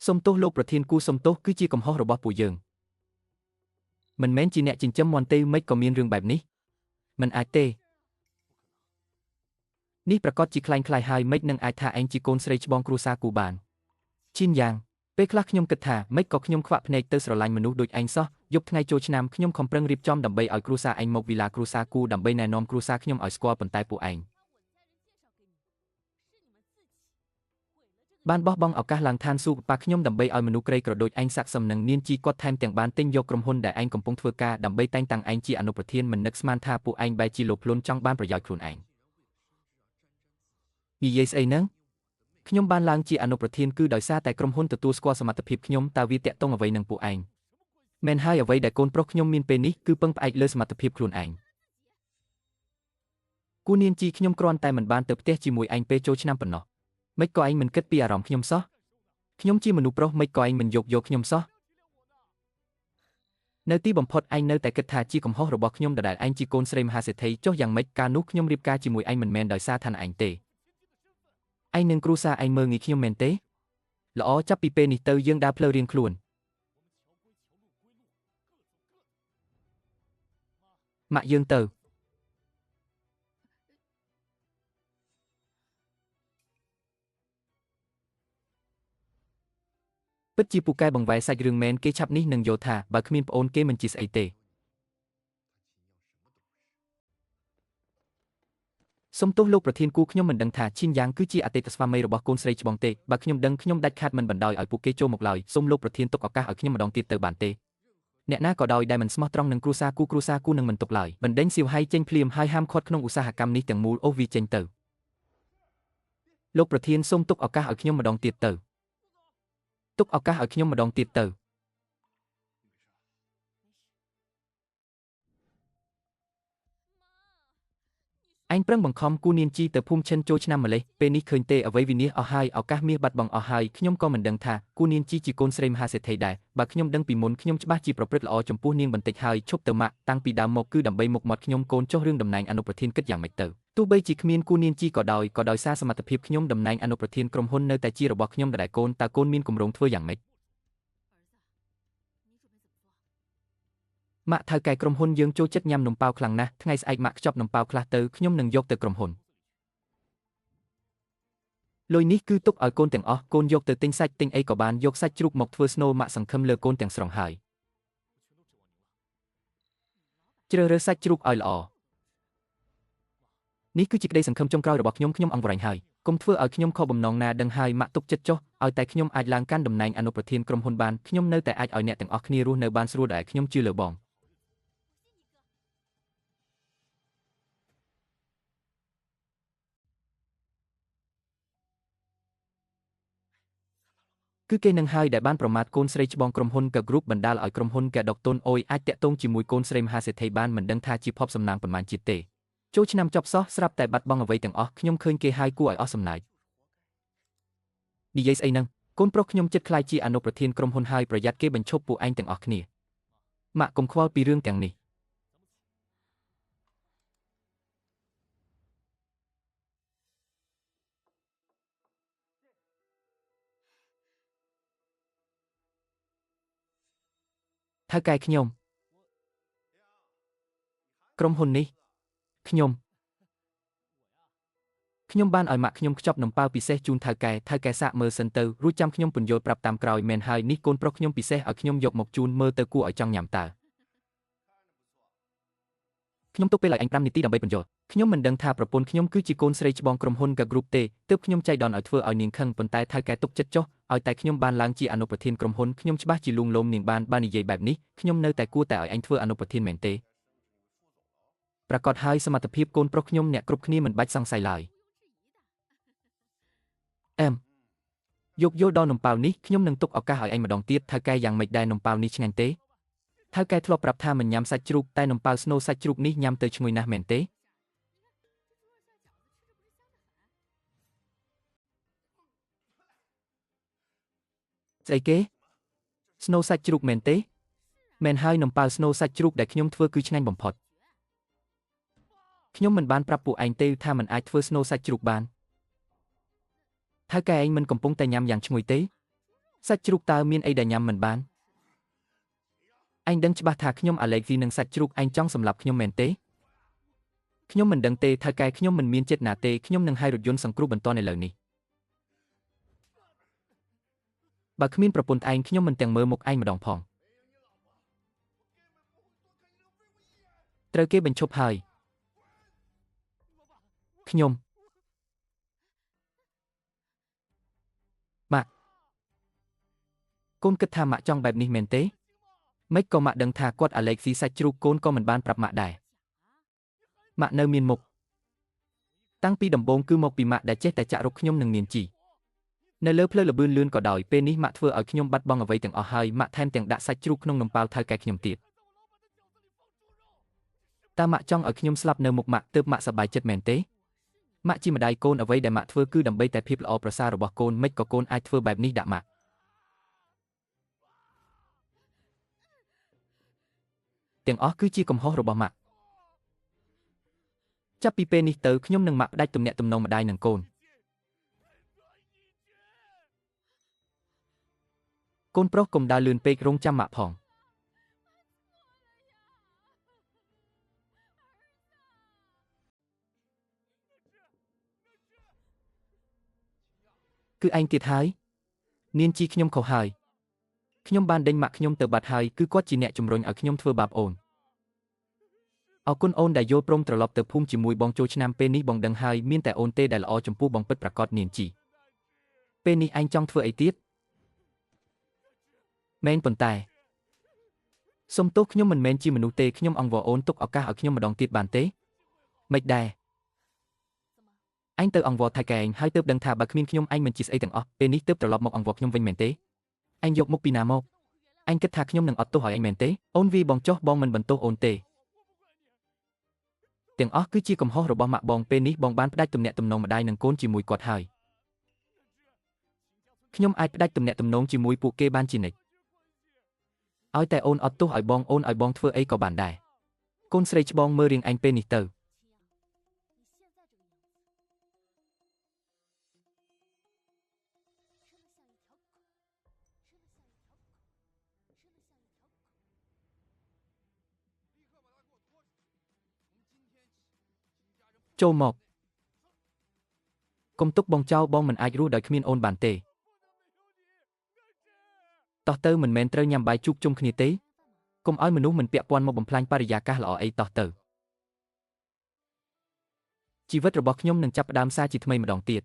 S1: សុំទោសលោកប្រធានគូសុំទោសគឺជាកំហុសរបស់ពួកយើងមិនមែនជាអ្នកចិញ្ចឹមមាន់ទេមិនក៏មានរឿងបែបនេះមិនអាចទេនេះប្រកាសជាคล้ายៗហើយមិននឹងអាចថាឯងជាកូនស្រីច្បងគ្រួសារគូបានឈិនយ៉ាងពេលខ្លះខ្ញុំគិតថាមិនក៏ខ្ញុំខ្វាក់ភ្នែកទៅស្រឡាញ់មនុស្សដូចឯងសោះយប់ថ្ងៃចូលឆ្នាំខ្ញុំខំប្រឹងរៀបចំដើម្បីឲ្យគ្រួសារឯងមកវិឡាគ្រួសារគូដើម្បីណែនាំគ្រួសារខ្ញុំឲ្យស្គាល់ប៉ុន្តែពួកឯងបានបោះបង់ឱកាសឡើងឋានសួគ៌ប៉ាខ្ញុំដើម្បីឲ្យមនុស្សក្រីក្រដូចឯងសាក់សំនឹងនាងជីគាត់ថែមទាំងបានទិញយកក្រុមហ៊ុនដែលឯងកំពុងធ្វើការដើម្បីតែងតាំងឯងជាអនុប្រធានមិននឹកស្មានថាពួកឯងបែរជាលោភលន់ចង់បានប្រយោជន៍ខ្លួនឯងនិយាយស្អីហ្នឹងខ្ញុំបានឡើងជាអនុប្រធានគឺដោយសារតែក្រុមហ៊ុនទទួលស្គាល់សមត្ថភាពខ្ញុំតើវាតាក់ទងអ្វីនឹងពួកឯងមែនហើយអ្វីដែលកូនប្រុសខ្ញុំមានពេលនេះគឺពឹងផ្អែកលើសមត្ថភាពខ្លួនឯងគូនាងជីខ្ញុំគ្រាន់តែមិនបានទៅផ្ទះជាមួយឯងពេលចូលឆ្នាំប៉ុណ្ណោះមិនក៏ឯងមិនគិតពីអារម្មណ៍ខ្ញុំសោះខ្ញុំជាមនុស្សប្រុសមិនក៏ឯងមិនយកខ្ញុំសោះនៅទីបំផុតឯងនៅតែគិតថាជាកំហុសរបស់ខ្ញុំដែលឯងជាកូនស្រីមហាសេដ្ឋីចុះយ៉ាងម៉េចកាលនោះខ្ញុំរៀបការជាមួយឯងមិនមែនដោយសារឋានៈឯងទេឯងនឹងគ្រូសារឯងមើងងាយខ្ញុំមែនទេល្អចាប់ពីពេលនេះទៅយើងដើរផ្លូវរៀងខ្លួនម៉ាក់យើងទៅពិតជាពូកែបង្វែរសាច់រឿងមែនគេឆាប់នេះនឹងយល់ថាបើគ្មានប្អូនគេមិនជាស្អីទេសុំទោសលោកប្រធានគូខ្ញុំមិនដឹងថាឈិនយ៉ាងគឺជាអតីតស្វាមីរបស់កូនស្រីច្បងទេបើខ្ញុំដឹងខ្ញុំដាច់ខាតមិនបណ្ដោយឲ្យពួកគេចូលមកឡើយសូមលោកប្រធានទុកឱកាសឲ្យខ្ញុំម្ដងទៀតទៅបានទេអ្នកណាក៏ដោយដែលមិនស្មោះត្រង់នឹងគ្រួសារគូនឹងមិនទុកឡើយបណ្ដេញសៀវហៃចេញភ្លាមហើយហាមឃាត់ក្នុងឧស្សាហកម្មនេះទាំងមូលអូសវាចេញទៅលោកប្រធានសូមទុកឱកាសឲ្យខ្ញុំម្ដងទៀតទៅទុកឱកាសឲ្យខ្ញុំម្ដងទៀតទៅឯងប្រឹងបង្ខំគូនាងជីទៅភូមិឈិនចូលឆ្នាំម្លេះពេលនេះឃើញទេអ្វីវិនិច្ឆ័យអស់ហើយឱកាសមាសបាត់បង់អស់ហើយខ្ញុំក៏មិនដឹងថាគូនាងជីជាកូនស្រីមហាសេដ្ឋីដែរបើខ្ញុំដឹងពីមុនខ្ញុំច្បាស់ជាប្រព្រឹត្តល្អចំពោះនាងបន្តិចហើយឈប់ទៅម៉ាក់តាំងពីដើមមកគឺដើម្បីមុខមាត់ខ្ញុំកូនចុះរឿងតំណែងអនុប្រធានគិតយ៉ាងម៉េចទៅទោះបីជាគ្មានគូនាងជីក៏ដោយសារសមត្ថភាពខ្ញុំតំណែងអនុប្រធានក្រុមហ៊ុននៅតែជារបស់ខ្ញុំដែរកូនតើកូនមានគម្រោងធ្វើយ៉ាងម៉េចម៉ាក់ថៅកែក្រុមហ៊ុនយើងចូលចិត្តញ៉ាំនំប៉ោវខ្លាំងណាស់ថ្ងៃស្អែកម៉ាក់ខ្ចប់នំប៉ោវខ្លះទៅខ្ញុំនឹងយកទៅក្រុមហ៊ុន លុយនេះគឺទុកឲ្យកូនទាំងអស់កូនយកទៅទិញសាច់ទិញអីក៏បានយកសាច់ជ្រូកមកធ្វើ Snow ម៉ាក់សង្ឃឹមលើកូនទាំងស្រុងហើយជ្រើសរើសសាច់ជ្រូកឲ្យល្អនេះគឺជាក្តីសង្ឃឹមចុងក្រោយរបស់ខ្ញុំអង្វរែងហើយកុំធ្វើឲ្យខ្ញុំខកបំណងណាដឹងហើយម៉ាក់ទុកចិត្តចុះឲ្យតែខ្ញុំអាចឡើងកាន់តំណែងអនុប្រធានក្រុមហ៊ុនបានខ្ញុំនៅតែអាចឲ្យអ្នកទាំងអស់គ្នារស់នៅបានស្រួលដែលខ្ញុំជឿលើបងគឺគេនឹងហើយដែលបានប្រមាថកូនស្រីច្បងក្រុមហ៊ុន K Group បណ្ដាលឲ្យក្រុមហ៊ុន K ដុកតុនអុយអាចតាក់ទងជាមួយកូនស្រីមហាសេដ្ឋីបានមិនដឹងថាជាភពសំណាងប៉ុន្មានជាតិទេចូលឆ្នាំចប់សោះស្រាប់តែបាត់បង់អ្វីទាំងអស់ខ្ញុំឃើញគេហើយគួរឲ្យអស់សំណើចនិយាយស្អីហ្នឹងកូនប្រុសខ្ញុំចិត្តខ្លាយជាអនុប្រធានក្រុមហ៊ុនហើយប្រយ័ត្នគេបញ្ឈប់ពួកឯងទាំងអស់គ្នាម៉ាក់កុំខ្វល់ពីរឿងទាំងនេះថៅកែខ្ញុំក្រុមហ៊ុននេះខ្ញុំបានឲ្យម៉ាក់ខ្ញុំខ្ចប់នំប៉ាវពិសេសជូនថៅកែសាកមើលសិនទៅរួចចាំខ្ញុំពន្យល់ប្រាប់តាមក្រោយមែនហើយនេះកូនប្រុសខ្ញុំពិសេសឲ្យខ្ញុំយកមកជូនមើលទៅគួរឲ្យចង់ញ៉ាំតើខ្ញុំទុកពេលឲ្យអញ5នាទីដើម្បីពន្យល់ខ្ញុំមិនដឹងថាប្រពន្ធខ្ញុំគឺជាកូនស្រីច្បងក្រុមហ៊ុន K Group ទេទើបខ្ញុំចៃដន្យឲ្យធ្វើឲ្យនាងខឹងប៉ុន្តែថៅកែទុកចិត្តចុះឲ្យតែខ្ញុំបានឡើងជាអនុប្រធានក្រុមហ៊ុនខ្ញុំច្បាស់ជាលួងលោមនាងបាននិយាយបែបនេះខ្ញុំនៅតែគួរតែឲ្យអញធ្វើអនុប្រធានមែនទេប្រកាសហើយសមត្ថភាពកូនប្រុសខ្ញុំអ្នកគ្រប់គ្នាមិនបាច់សង្ស័យឡើយយកយល់ដល់នំប៉ាវនេះខ្ញុំនឹងទុកឱកាសឲ្យឯងម្ដងទៀតថៅកែយ៉ាងម៉េចដែរនំប៉ាវនេះឆ្ងាញ់ទេថៅកែធ្លាប់ប្រាប់ថាមិនញ៉ាំសាច់ជ្រូកតែនំប៉ាវស្នូសាច់ជ្រូកនេះញ៉ាំទៅឈ្ងុយណាស់មែនទេស្អីគេស្នូសាច់ជ្រូកមែនទេមែនហើយនំប៉ាវស្នូសាច់ជ្រូកដែលខ្ញុំធ្វើគឺឆ្ងាញ់បំផុតខ្ញុំមិនបានប្រាប់ពួកឯងទេថាមិនអាចធ្វើស្នូសាច់ជ្រូកបានថៅកែឯងមិនកំពុងតែញ៉ាំយ៉ាងឈ្ងុយទេសាច់ជ្រូកតើមានអីដែលញ៉ាំមិនបានឯងដឹងច្បាស់ថាខ្ញុំអាឡែហ្ស៊ីនឹងសាច់ជ្រូកឯងចង់សម្លាប់ខ្ញុំមែនទេខ្ញុំមិនដឹងទេថៅកែខ្ញុំមិនមានចិត្តណាទេខ្ញុំនឹងហៅរថយន្តសង្គ្រោះបន្ទាន់ឥឡូវនេះបើគ្មានប្រពន្ធឯងខ្ញុំមិនទាំងមើលមុខឯងម្ដងផងត្រូវគេបញ្ឈប់ហើយខ្ញុំម៉ាក់កូនគិតថាម៉ាក់ចង់បែបនេះមែនទេម៉េចក៏ម៉ាក់ដឹងថាគាត់អាឡែហ្ស៊ីសាច់ជ្រូកកូនក៏មិនបានប្រាប់ម៉ាក់ដែរម៉ាក់នៅមានមុខតាំងពីដំបូងគឺមកពីម៉ាក់ដែលចេះតែចាក់រុកខ្ញុំនឹងនាងជីនៅលើផ្លូវលបឿនលឿនក៏ដោយពេលនេះម៉ាក់ធ្វើឲ្យខ្ញុំបាត់បង់អ្វីទាំងអស់ហើយម៉ាក់ថែមទាំងដាក់សាច់ជ្រូកក្នុងនំប៉ាវថៅកែខ្ញុំទៀតតើម៉ាក់ចង់ឲ្យខ្ញុំស្លាប់នៅមុខម៉ាក់ទើបម៉ាក់សប្បាយចិត្តមែនទេម៉ាក់ជាម្ដាយកូនអ្វីដែលម៉ាក់ធ្វើគឺដើម្បីតែភាពល្អប្រសើររបស់កូនមិនក៏កូនអាចធ្វើបែបនេះដាក់ម៉ាក់ទាំងអស់គឺជាកំហុសរបស់ម៉ាក់ចាប់ពីពេលនេះទៅខ្ញុំនឹងម៉ាក់ផ្ដាច់ទំនាក់ទំនងម្ដាយនិងកូនកូនប្រុសកុំដើរលឿនពេករងចាំម៉ាក់ផងគឺឯងទៀតហើយនាងជីខ្ញុំខុសហើយខ្ញុំបានដេញម៉ាក់ខ្ញុំទៅបាត់ហើយគឺគាត់ជាអ្នកជំរុញឲ្យខ្ញុំធ្វើបាបអូនអរគុណអូនដែលយល់ព្រមត្រឡប់ទៅភូមិជាមួយបងចូលឆ្នាំពេលនេះបងដឹងហើយមានតែអូនទេដែលល្អចំពោះបងពិតប្រាកដនាងជីពេលនេះឯងចង់ធ្វើអីទៀតមែនប៉ុន្តែសុំទោសខ្ញុំមិនមែនជាមនុស្សទេខ្ញុំអង្វរអូនទុកឱកាសឲ្យខ្ញុំម្ដងទៀតបានទេមិនដែរឯងទៅអង្វរថៃកែឯងហើយទើបដឹងថាបើគ្មានខ្ញុំឯងមិនជាស្អីទាំងអស់ពេលនេះទើបត្រឡប់មកអង្វរខ្ញុំវិញមែនទេឯងយកមុខពីណាមកឯងគិតថាខ្ញុំនឹងអត់ទោសឲ្យឯងមែនទេអូនវាបងចុះបងមិនបន្ទោសអូនទេទាំងអស់គឺជាកំហុសរបស់ម៉ាក់បងពេលនេះបងបានផ្ដាច់ទំនាក់ទំនងម្ដាយនិងកូនជាមួយគាត់ហើយខ្ញុំអាចផ្ដាច់ទំនាក់ទំនងជាមួយពួកគេបានជានិច្ចឲ្យតែអូនអត់ទោសឲ្យបងអូនឲ្យបងធ្វើអីក៏បានដែរកូនស្រីច្បងមើលរៀងឯងពេលនេះទៅចូលមក កុំទុកបងចោលបងមិនអាចរស់ដោយគ្មានអូនបានទេតោះទៅមិនមែនត្រូវញ៉ាំបាយជួបជុំគ្នាទេកុំឲ្យមនុស្សមិនពាក់ព័ន្ធមកបំផ្លាញបរិយាកាសល្អអីតោះទៅជីវិតរបស់ខ្ញុំនឹងចាប់ផ្ដើមសារជាថ្មីម្ដងទៀត